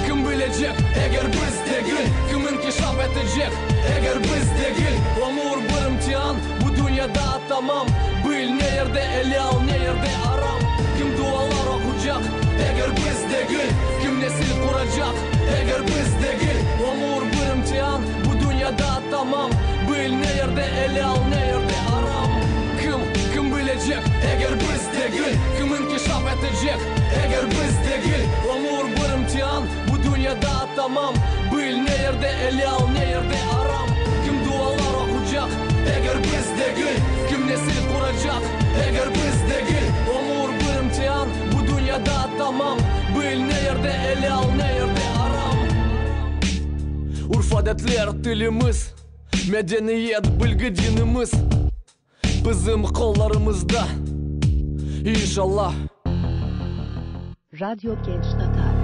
Kim bilecek eğer biz değil? Kimin keşaf edecek eğer biz değil? Ömür bir imtihan bu dünyada tamam. Bil ne yerde ele al, ne yerde aram. Kim dualar okuyacak eğer biz değil? Kim nesil kuracak eğer biz değil? Ömür bir imtihan bu dünyada tamam. Bil ne yerde ele al, ne yerde aram. Kim bilecek eğer biz değil? Kimin keşaf edecek eğer biz değil? Ömür bir imtihan bu dünyada tamam. Bil ne yerde ele al, ne yerde aram. Kim dualar okuyacak eğer biz değil? Kim nesil kuracak eğer biz değil? Ömür bir imtihan bu dünyada tamam. Bil ne yerde ele al, ne yerde aram. Urf adetler tilimiz, medeniyet bilgi dinimiz bizim kollarımızda. İnşallah. Radyo Genç Tatar.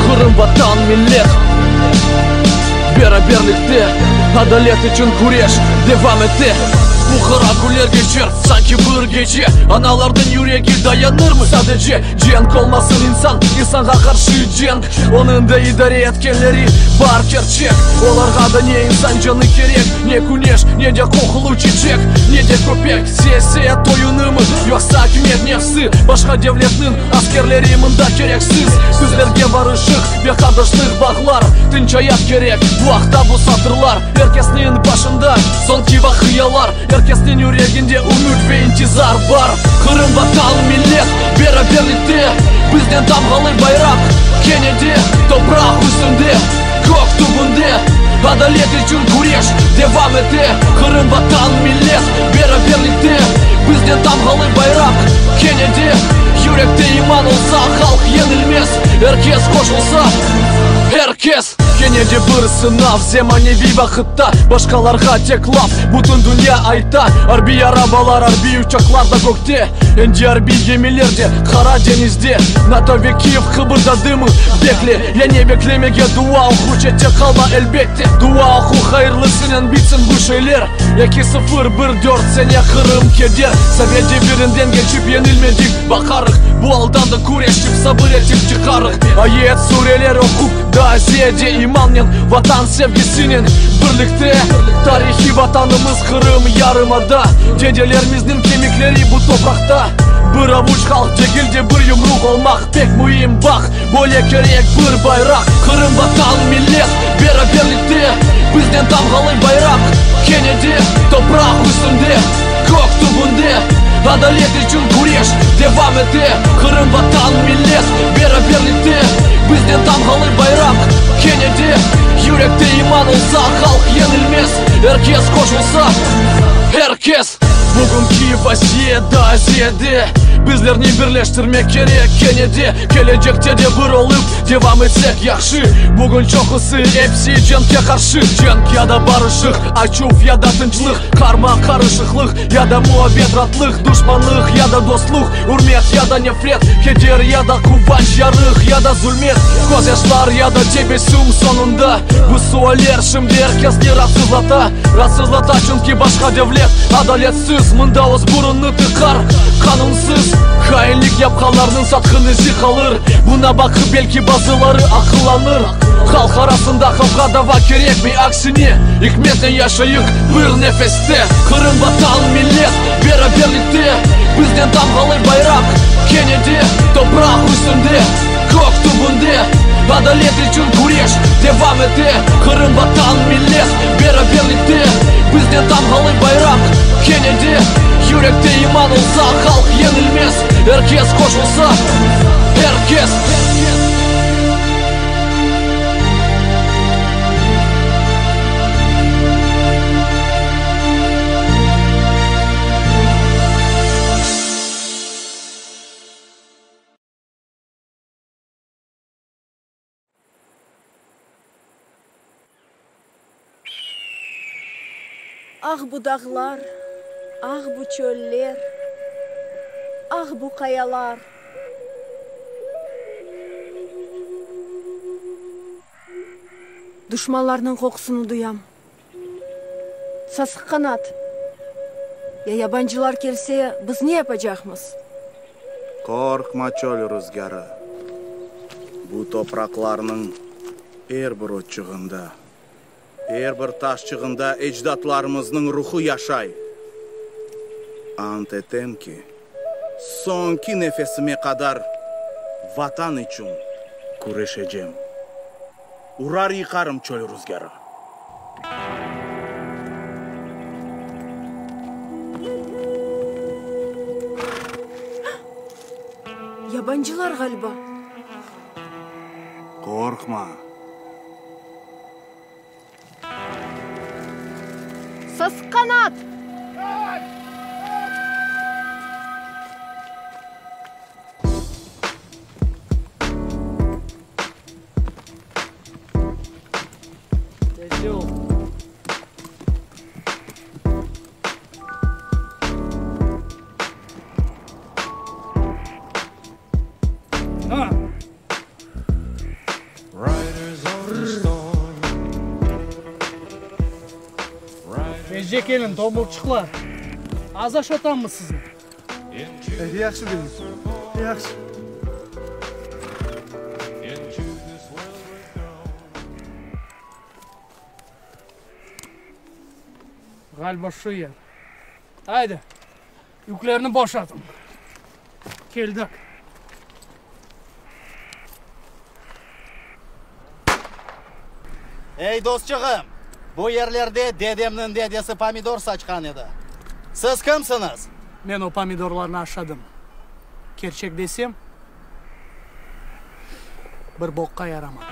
Kırım vatan millet beraberlikte, adalet için kureş devam etti. Bu kara günler geçer sanki bir gece. Analardan yüreği dayanır mı sadece? Cenk olmasın insana karşı cenk. Onun da idare etkenleri var gerçek. Olarga da ne insan canı gerek, ne güneş, ne de kokulu çiçek, ne de köpek. Siyasiyet oyunu mu yoksa hükümet nefsi? Başka devletin askerleri mında gereksiz. Sizlerge barışık ve kardeşlik bağlar. Tinç hayat gerek bu akta bu satırlar. Herkesinin başında son kiva hıyalar. Herkesin yüreğinde umut ve intizar var. Kırım vatan millet beraberlikte, bizden damgalı bayrak Kennedy toprak üstünde, gök tubunda. Adalet için kureş devam etti. Kırım vatan millet beraberlikte, bizden damgalı bayrak Kennedy. Yürekte iman olsa halk yenilmez. Herkes koşulsa herkes. Kennedy bir sınav zemanevi vakitte. Başkalarga tek laf bütün dünya ayta. Harbi arabalar, harbi uçaklar da gökte. Endi harbi gemilerde, Kara denizde. NATO ve Kiev kıpırdadı mı? Bekle, yani beklemege dua oku. Çete kalma elbette. Dua oku hayırlısının bitsin bu şeyler. 2-0-1-4 sene Kırım keder. Sovyet devrinden geçip yenilmedik bakarık. Bu aldandı kureşip sabır etip çıkarık. Ayet sureler okup da ziyade imanın vatan sevgisinin birlikte. Tarihi vatanımız Kırım yarımada. Dedelerimizin kemikleri bu toprakta. Bir avuç halk çekildi bir yumruk olmak pek mühim bak. Böyle gerek bir bayrak Kırım vatan millet beraberlikte bizden damgalı bayrak Kennedy toprak üstünde gök tubunda adalet için kureş devam ede Kırım vatan millet beraberlikte bizden damgalı bayrak Kennedy yürekte iman olsa halk yenilmez herkes koşulsa herkes Bugünkü vasiyette aziyede bizlerini birleştirmek gerek Kennedy gelecekte de bir olup devam etsek yaxşı Bugün çok ısı hepsi cenk'e karşı Cenk ya da barışık açuf ya da tınçlık karma karışıklık ya da muhabbet ratlık düşmanlık ya da dostluk hürmet ya da nefret keder ya da kuvvanç yarık ya da zulmet gözyaşlar ya da tebessüm sonunda bu sualler şimdi herkesni rahatsızlata çünkü başka devlet adaletsiz mında öz burunnu tıkar kanunsuz hainlik yapkanlarının satkın izi kalır buna bakıp belki bazıları akıllanır halk arasında kavga da var gerek mi aksini hikmetle yaşayık bir nefeste Kırım vatan millet beraberlikte bizden damgalı bayrak Kennedy toprak üstünde gök tubunda adalet için kureş devam ede Kırım vatan millet beraberlikte bizden damgalı bayrak Kennedy yürekte iman olsa halk yenilmez herkes koşulsa herkes Ah bu dağlar, ah bu çöller, ah bu kayalar. Düşmanlarının kokusunu duyam. Sasık kanat. Ya yabancılar gelse biz ne yapacağımız? Korkma çöl rüzgarı. Bu topraklarının her bir otçığında, her bir taşçığında ecdatlarımızın ruhu yaşay. Ant etem ki, sonki nefesime kadar vatan için kurešeceğim. Urar yıkarım çöl rüzgarı. Yabancılar galiba. Korkma. Sasık kanat. Gelin tomurçuklar. Az aşatan mı sizin? Yaxşı deyiniz. Yaxşı. Galiba şu yer. Haydi. Yüklerini boşaltın. Geldik. Ey dostçığım. Bu yerlerde dedemnin dedesi pomidor saçkan edi. Siz kimsiniz? Men o pomidorlarını aşadım. Gerçek desem bir bokka yaramadı.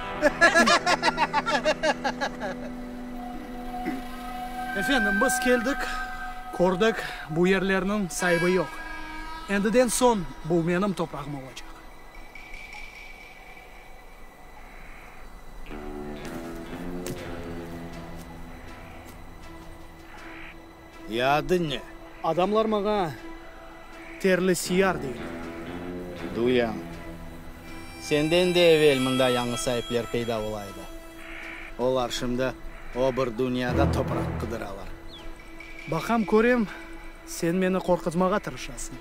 Efendim biz geldik, ko'rdik bu yerlerinin sahibi yok. Endiden son bu benim toprağım olacak. Yadın ne? Adamlar bana terli siyar deyil. Duyam. Senden de evvel mında yangi sahipler peyda olaydı. Olar şimdi o bir dünyada toprak kıdıralar. Bakam көрем, sen meni korkutmaga tırışasın.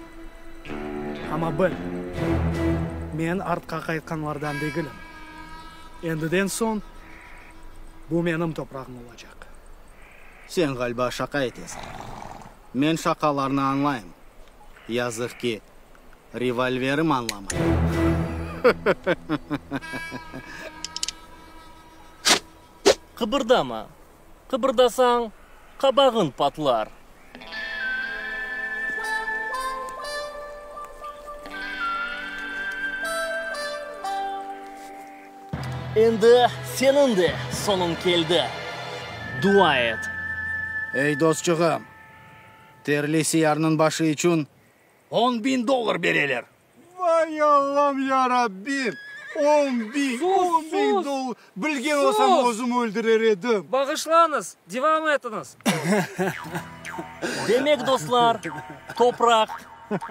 Ama bil, men artqa qaytqanlardan degilim. Endiden son bu menim toprağım olacak. Sen galiba şaka etesin. Men şakalarını anlayım. Yazık ki revolverim anlamayım. Kıpırdama. Kıpırdasan kabağın patlar. Endi senin de sonun keldi. Dua et. Ey dostçığım, terli siyarının başı için $10.000 vereler. Vay Allah'ım ya Rabbim. 10.000 dolar. Bilgen olsam özümü öldürer edim. Bağışlanız, devam etiniz. Demek dostlar, toprak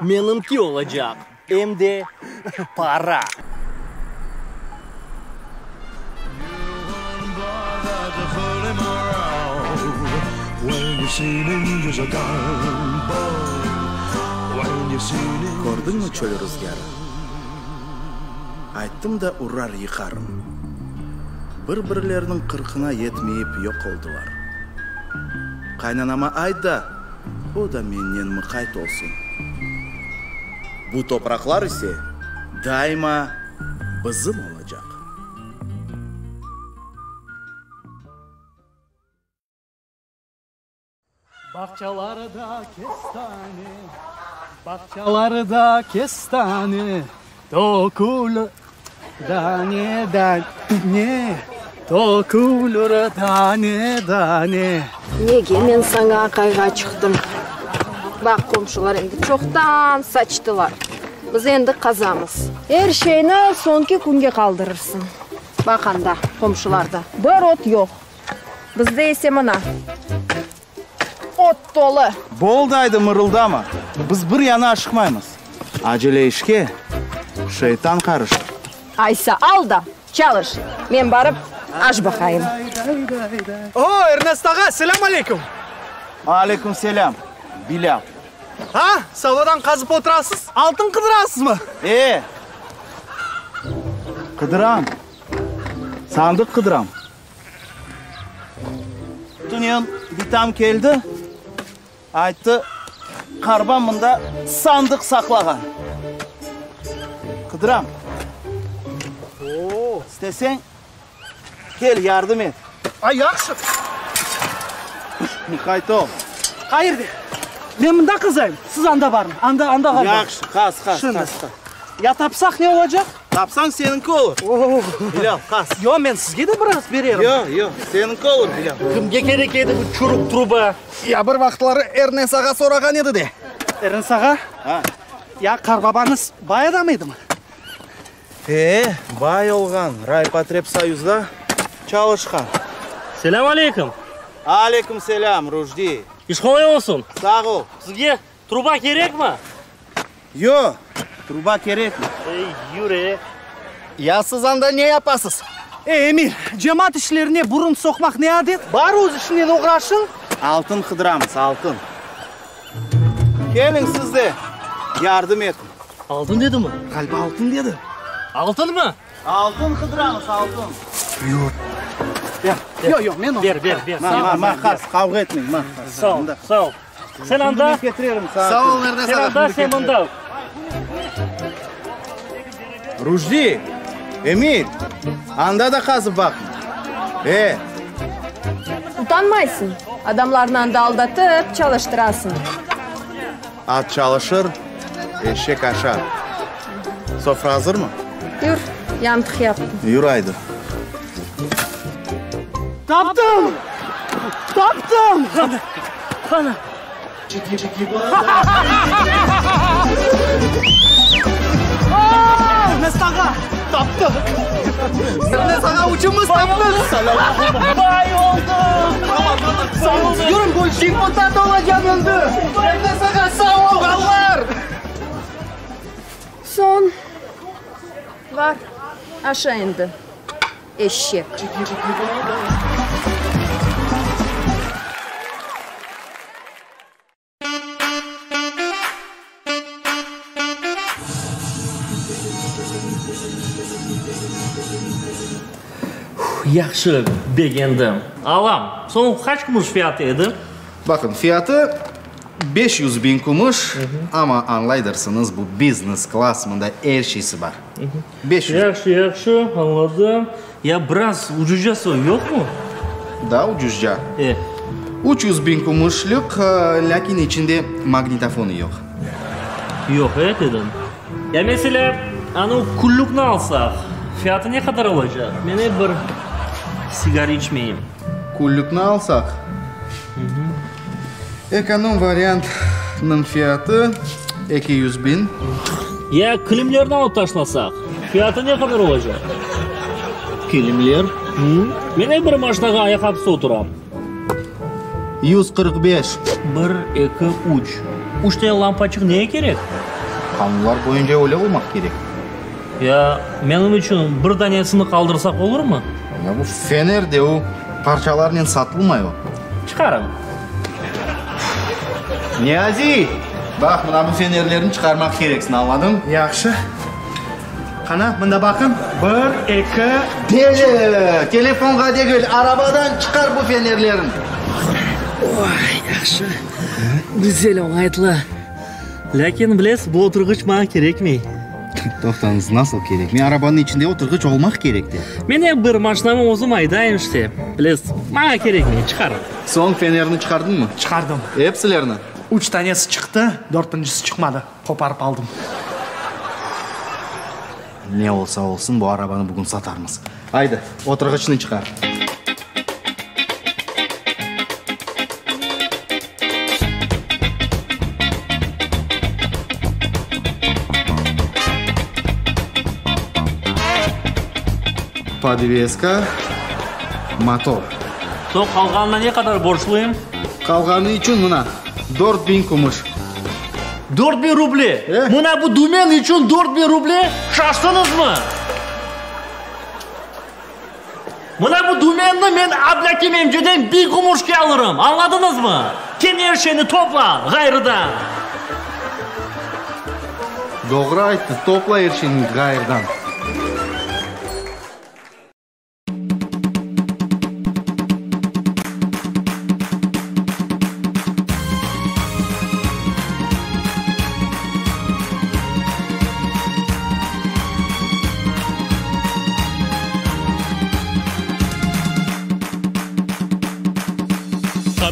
menimki olacak. Hem de para. Gördün mü çöl rüzgarı? Ayttım da urar yıkarım. Bir-birlerinin kırkına yetmeyip yok oldular. Kaynanama ayda, o da menden mıkayt olsun. Bu topraklar ise daima bizim olacak. Bahçalarda kestane, bahçalarda kestane, dokulur tane, dokulur tane. Nege men sana kayga çıktım. Bak komşular endi çoktan saçtılar. Biz endi kazamız. Her şeyini sonki kunge kaldırırsın. Bakanda komşularda bir ot yok. Bizde ise mana ot dolu. Boldaydı mırıldama. Biz bir yana aşıkmayız. Acele işke şeytan karışır. Aysa al da çalış. Men barıp aç bakayım. Oo Ernest ağa, selam aleyküm. Aleyküm selam. Bilal. Ha, savadan kazıp oturasız, altın kıdırasız mı? Kıdıram. Sandık kıdıram. Dünyan bir tam geldi. Aytı, karbamında sandık saklagan. Kıdıram. Oo. İstesen gel yardım et. Ay yaxşı. Mıkayt ol. Hayır de. Ben bunda kızayım. Siz anda varın. Anda kalın. Yaxşı, kas. Ya tapsak ne olacak? Tapsan seninki olur. Oo. Bilal, kas. Yo, ben sizge de biraz veririm. Yo, seninki olur Bilal. Kimge gerek edi bu çuruk truba? Ya bir vaxtları Ernest ağa soragan edi de. Ernest ağa? Ha. Ya karbabanız bay adamıydı mı? Bay olgan. Raypotreb Soyuzda çalışkan. Selam aleyküm. Aleyküm selam Rujdi. İş kolay olsun. Sağ ol. Sizge truba gerek mi? Yo, truba gerek mi? Yürü. Ya siz anda ne yapasız? Emir, cemaat işlerine burun sokmak ne adet? Bar öz işinden uğraşın. Altın kıdıramız, altın. Gelin siz de yardım et. Altın dedi mi? Kalbi altın dedi. Altın mı? Altın kıdıramız, altın. Yo, men onu. Ver. Kas, kavga etmeyin. Sağ ol. Sen anda. Getiriyorum Sağ ol, nerede Sen anda, sen bunda. Rujdi, Emir, anda da kazıp bak. Utanmaysın. Adamlarla da aldatıp çalıştırasın. At çalışır, eşek aşar. Sofra hazır mı? Yürü, yantık yaptım. Yürü haydi. Taptım! Bana. Ernest ağa, taptık. Ernest ağa uçumuz taptık. Bay oldu. Sağ ol. Yürüm bu şimpotat olacağım öldü. Ernest ağa sağ ol. Kallar. Son. Var. Aşağı indi. Eşek. Yaxşı beğendim. Alam, son kaç kumuş fiyatı edi? Bakın fiyatı 500.000 kumuş ama anlaydırsınız bu business klasmında her şeysi var. 500. Yaxşı, anladım. Ya biraz ucucası yok mu? Да, ucuzca. 300 bin kumuşluk, lakin içinde magnetofonu yok. Yok dedim. Ya mesela onu kullukunu alsak fiyatı ne kadar olacak? Ben bir sigara içmeyeyim. Kullukunu alsak? Ekonom variantının fiyatı 200 bin. Ya kilimlerden alıp taşlasak fiyatı ne kadar olacak? Kilimler? Ben bir maçtaga ayakkabısı oturam. 145. 1, 2, 3. 3 tane lampaçık neye gerek? Kanunlar boyunca öyle olmak gerek. Ya benim için bir tanesini kaldırsak olur mu? Ya bu fener de o parçalarla satılmıyor. Çıkarım. Niyazi, bak buna bu fenerlerini çıkarmak gereksin, anladın? Yaxşı. Qana, bunda bakın. 1, 2... Deli, telefonga değil, arabadan çıkar bu fenerlerini. Oy, yaxşı. Güzel olaytlı. Lakin bilesiz, bu oturğuç bana gerek mi? Toxtanız, nasıl gerek? Men arabanın içinde oturğuç olmak gerekti. Men bir maşinamı o'zim aydayım işte. Bilesiz, bana gerek mi? Çıkarım. Son fenerini çıkardın mı? Çıkardım. Hepsilerini? 3 tanesi çıktı, 4-üncüsü çıkmadı. Koparıp aldım. Ne olsa olsun bu arabanı bugün satarmız. Haydi, oturğuçunu çıkar. Подвеска, motor. Son kalganına ne kadar borçluyum? Kalganı için buna 4000 kumuş. 4000 rubli. Buna bu dümen için 4000 rubli. Şaştınız mı? Buna bu dümenini ben Ablakim emciden bir kumuşki alırım. Anladınız mı? Kendi her şeyini topla gayrıdan. Doğru aytdı, topla her şeyini gayrıdan.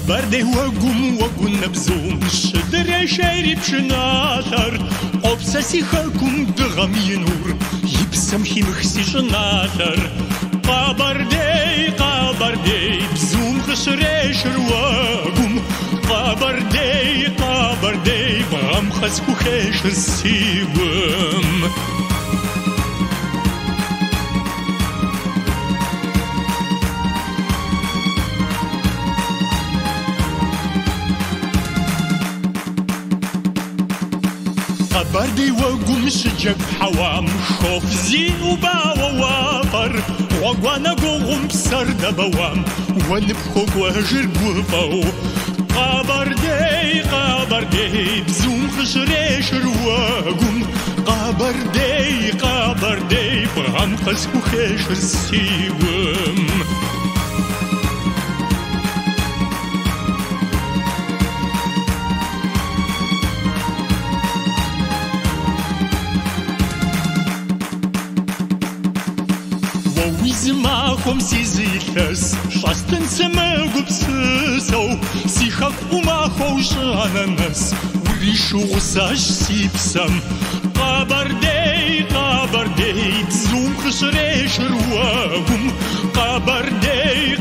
Barde wagum nabzum shadra sharib shnatar Qopsa sihakum dgham yinur Yibsam himxsi shnatar Qabarde bzum khshresh wagum Qabarde bam khasku khesh sigum بردي وقوم شجك حوام خوف زي وباوا وافر وقوانا قوم بسرد بوام ونبخوك وهجر بوفاو قابردي بزوم خشريش رواقوم قابردي برام قسكو خيش السيوم Зимахом сизихас, шастын сэмэгуп сысэу, сихак умахоу жананас, уришу гусаш сипсам. Qabarde, бзум хышреш руагум, Qabarde,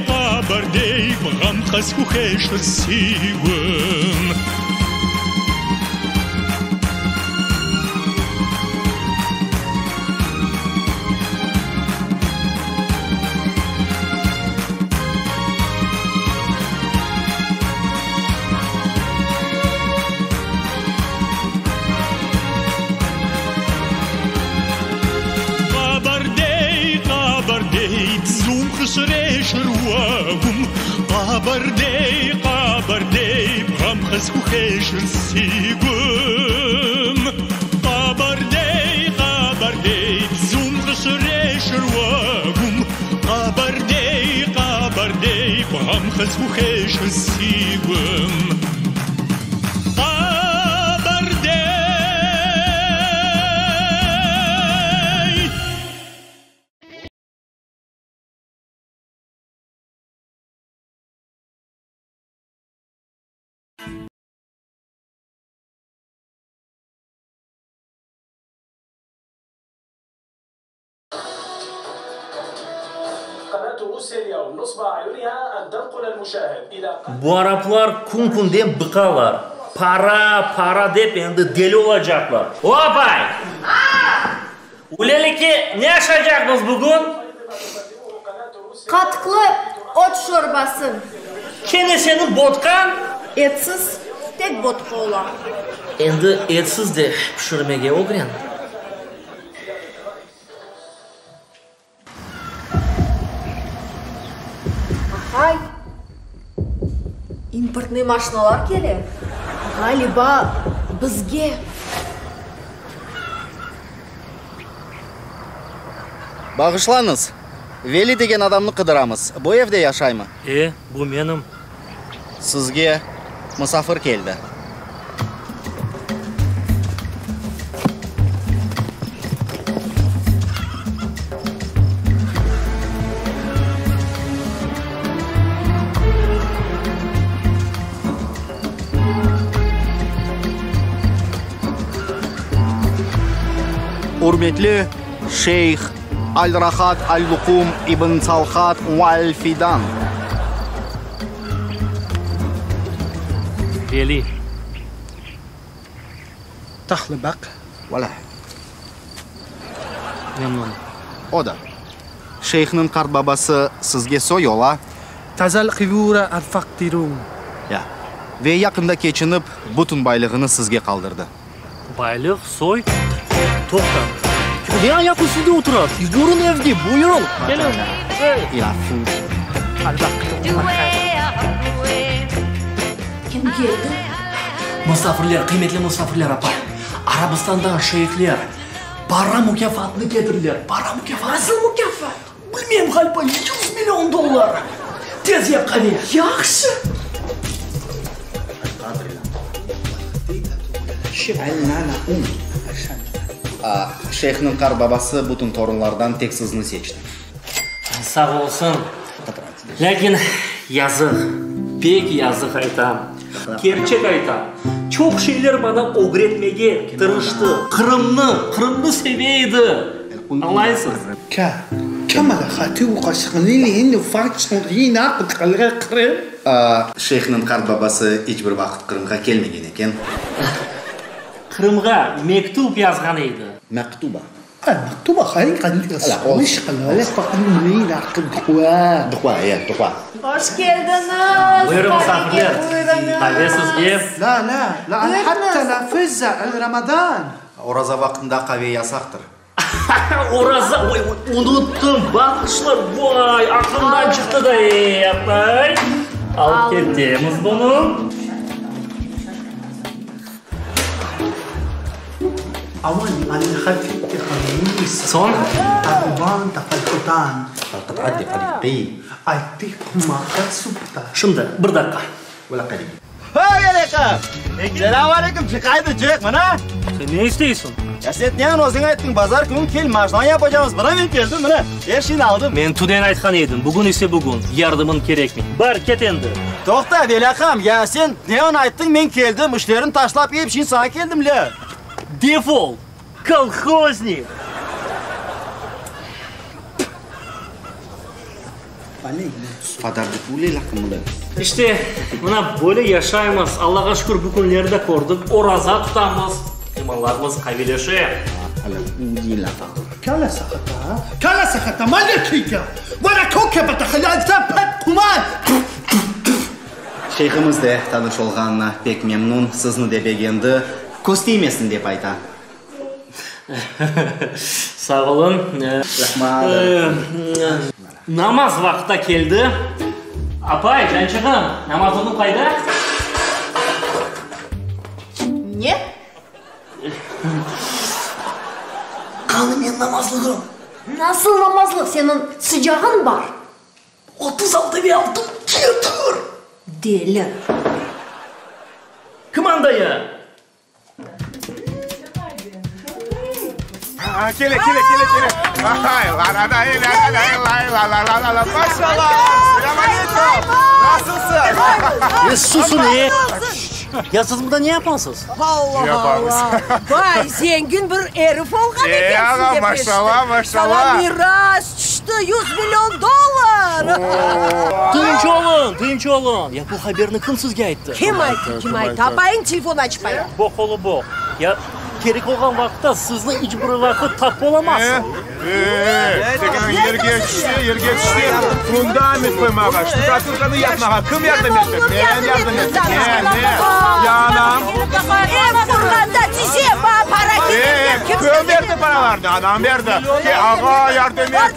бгам хаску хешр сигум. خشريش رواقم قابردي بغم خسكو خيش السيقم قابردي بزوم خشريش رواقم قابردي بغم خسكو خيش السيقم Bu Araplar kun deyip bıkarlar. Para deyip endi deli olacaklar. O abay! Ulelik'i ne yaşayacağız bugün? Katkılı ot şorbası. Kene senin vodkan? Etsiz tek vodka olan. Endi etsiz de pişirmege o'giren. Hay. Importный машиналар келе. Galiba bizge. Bağışlanız. Veli деген adamını қыдырамыз. Bu evde yaşay mı? Bu benim. Sizge misafir keldi. Hürmetli Şeyh Al-Rahat Al-Lukum İbn Talhat Wal-Fidan. Veli. Tahlı bak. Valla. Memnun. O da. Şeyh'nin kart babası sizge soyola. Tazal qivura al-faqtirun. Ya. Ve yakında keçinip bütün baylığını sizge kaldırdı. Baylık, soy. Toktan. Ne ayak üstünde oturar? Buyurun evde, buyurun. Gelin. Ya. Kim geldi? Misafirler, kıymetli misafirler apa. Arabistan'dan şeyhler. Para mükafatını getirdiler. Para mükafat. Nasıl mükafat? Bilmem galiba 100 milyon dolar. Tez yap hadi. Yaxşı. Şeyh'nin kar babası bütün torunlardan tek sizni seçti. Sağ olsun. Lakin yazık. Pek yazık aytam. Gerçek aytam. Çok şeyler bana öğretmeye tırıştı. Kırımlı seviyeydi. Anlayısın. Kamala khatu qashqnili indi fakçın aqd qalga qırı. Şeyh'nin kar babası hiçbir vakit Kırım'a gelmegen eken. Kırım'a mektup yazgan edi. Mektuba. Mektuba xayın qalga. Miş qalga faqnili aqd qwa. Duqa ya, duqa. Hoş geldiniz. Buyurun misafirler. Hayır sizge. La, hatta la fizza Ramazan. Oraza vaktinde kahve yasaktır. Oraza, unuttum. Bakışlar, vay, aklımdan çıktı da yapay. Alıp geldiğimiz bunu. Aman, hafifti khamis. Son. Akban taqalqutan. Addi qadiqi. Aytik maqar subta. Şimdi, bir dakika. Valla qadiqi. Hey aleykum. Selamünaleyküm. Çıkaydı çık bana. Sen ne istiyorsun? Ya sen ne olsun ettin pazar günü kel maşlan yapacağımız. Bana ben geldim bana. Her şeyini aldım. Ben tuden aytkan edim. Bugün ise bugün. Yardımın gerek mi? Bar ket endi. Toxta velakam. Ya sen ne ayttın ben geldim. İşlerini taşlap yiyip şimdi sana geldim le. Defol. Kolxoznik. Fadardık ule lakımlı. İşte buna böyle yaşayamaz. Allah'a şükür bu günleri de korduk. Oraza tutamaz. İmanlarımız kaybeleşiyor. Kala sakata malekika. Vara kokebata halalta pat kuman. Şeyhimiz de tanış olğanına pek memnun. Sizni de beğendi. Kostiymesin dep ayta. Sağ olun. Namaz vakti keldi. Apay, cançığım, namazını kayda? Ne? Kanım ben namazlığım. Nasıl namazlık? Senin sıcağın var. 36 ve aldım. Getir. Deli. Kumandayı. Kele. Ay, la. Maşallah. Selamünaleyküm. Nasılsın? Susun iyi. Ya siz burada ne yaparsınız? Allah. Vay zengin bir herif olgan ekensiz. Maşallah. Sana miras. açtı. 100 milyon dolar. Tınç olun. Ya bu haberini kim sizge aytdı? Kim aytdı? Apayın telefonu açmayın. Bok olu bok. Ya gerek olan vakitte sizni icbir vakit tap olamazsın. Yer geçti. Fundament koymağa, ştukatürkanı yapmağa. Kim yardım etti? Ben yardım ettim. Yanam. Kurganda size para kim verdi paralarını? Anam verdi. Ağa yardım et.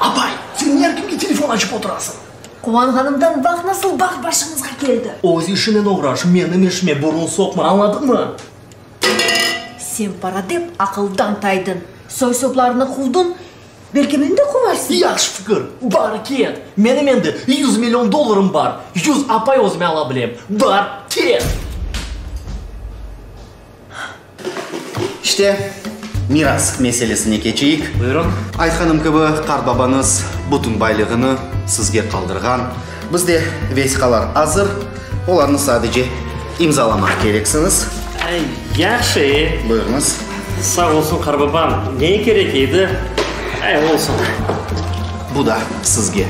Abay, sen niye kimge telefon açıp oturasın? Kuvan Hanım'dan bak nasıl bak başımızga geldi. Oz işine uğraş, benim işime burun sokma, anladın mı? Sen para dep akıldan taydın. Soy soplarını kuldun. Belki beni de kuvarsın. Yaxşı fikir, bar ket. Benim endi 100 milyon dolarım var. 100 apay özme alabilem. Bar ket. İşte miras meselesine geçeyik. Buyurun. Aytkaным gibi qarbabanız bütün baylığını sizge kaldırgan. Bizde vesikalar hazır. Olarını sadece imzalamak gereksiniz. Yaxşı. Buyurunuz. Sağ olsun Qarbabam. Ne gerek edi? Olsun. Bu da sizge.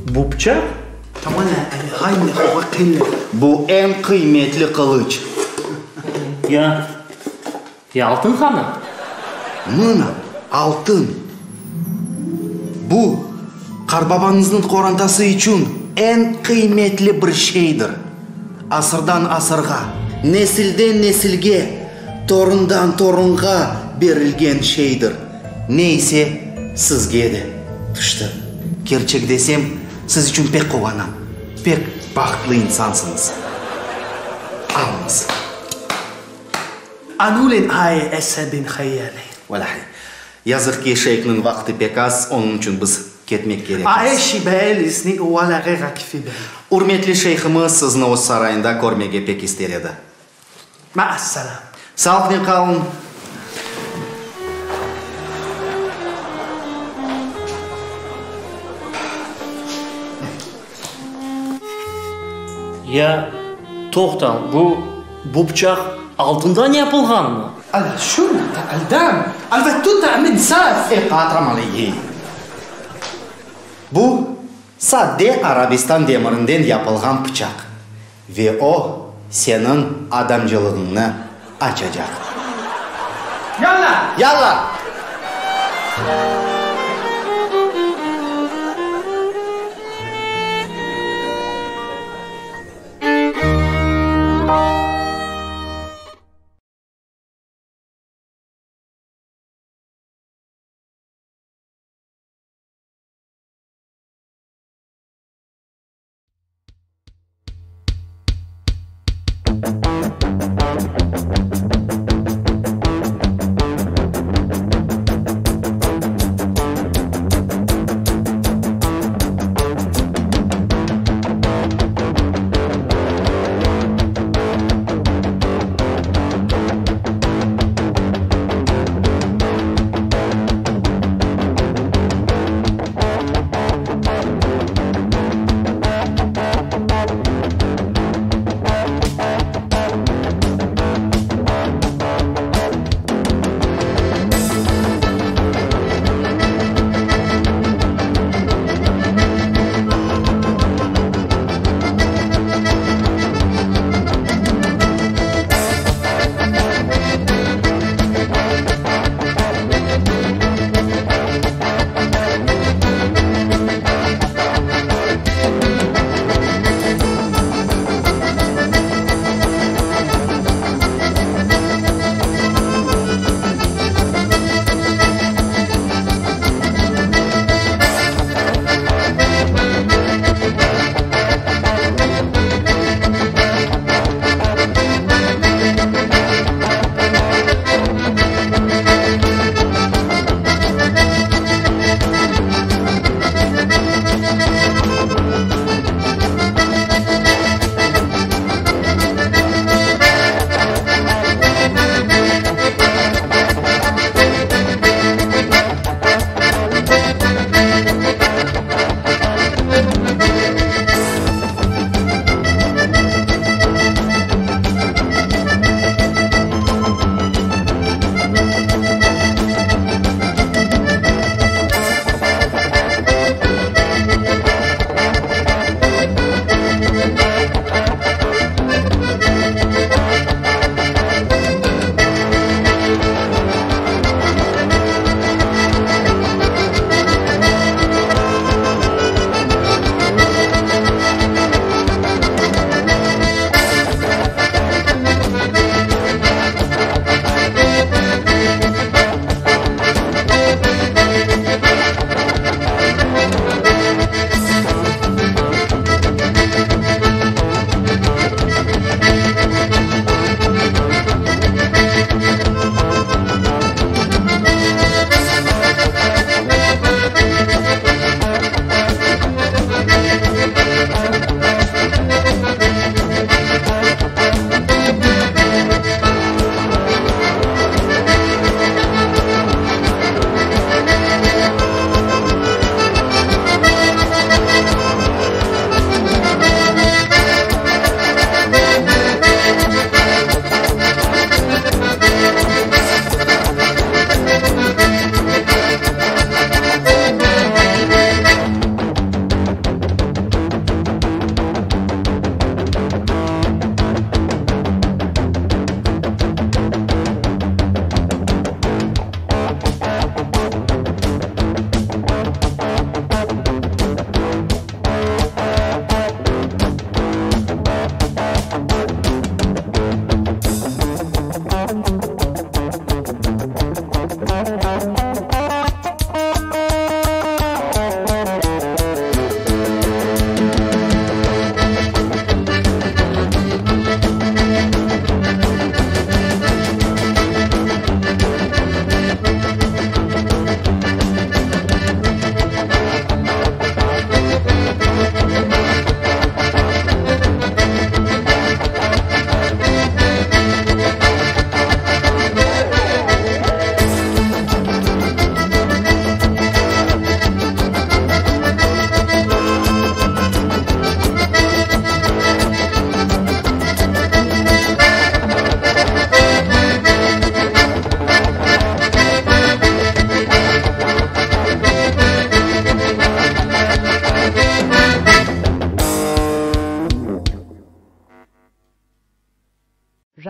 Bu bıçak? Bu en kıymetli kılıç. Ya altın hanım. Mına altın. Bu qarbabanızın korantası için en kıymetli bir şeydir. Asırdan asırga, nesilden nesilge, torundan torunga verilgen şeydir. Neyse sizge de düştü. Gerçek desem siz için pek kovanam. Pek bakıtlı insansınız. Alınız. Anulin ay esebin hayali. Vallahi yazık ki şeyhinin vakti pek az, onun için biz ketmek gerek. Aeşi beelisni uvalare rakfibe. Hürmetli şeyhimiz sizni o sarayında görmege pek ister edi. Ma'assalam. Sağlıklı kalın. Ya toxtan, bu bıçak altından yapılgan mı? Ala şunu ta'aldam. Alvettu ta'min saf. Qatram alayhi. Bu sadde Arabistan demirinden yapılgan bıçak. Ve o senin adamcılığını açacak. Yalla! Yalla!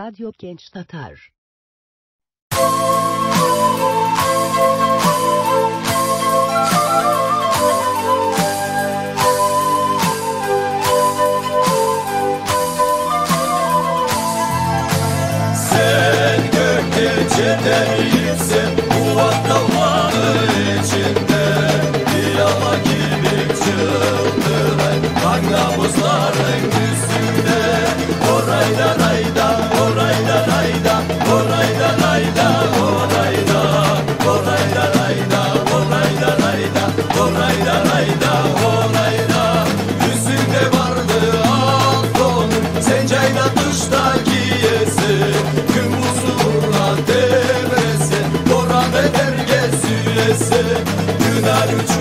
Radyo Genç Tatar. Sen gökyüzünden yüksen bu dağların içinde bir yala gibi çıldıran magnamuzların üstünde orayda rayda orayda rayda orayda rayda orayda orayda rayda orayda rayda orayda rayda orayda üstünde vardı alt onun sencayla dışta giyesin gün huzurla devresin Koran eder gezülesin Güner üç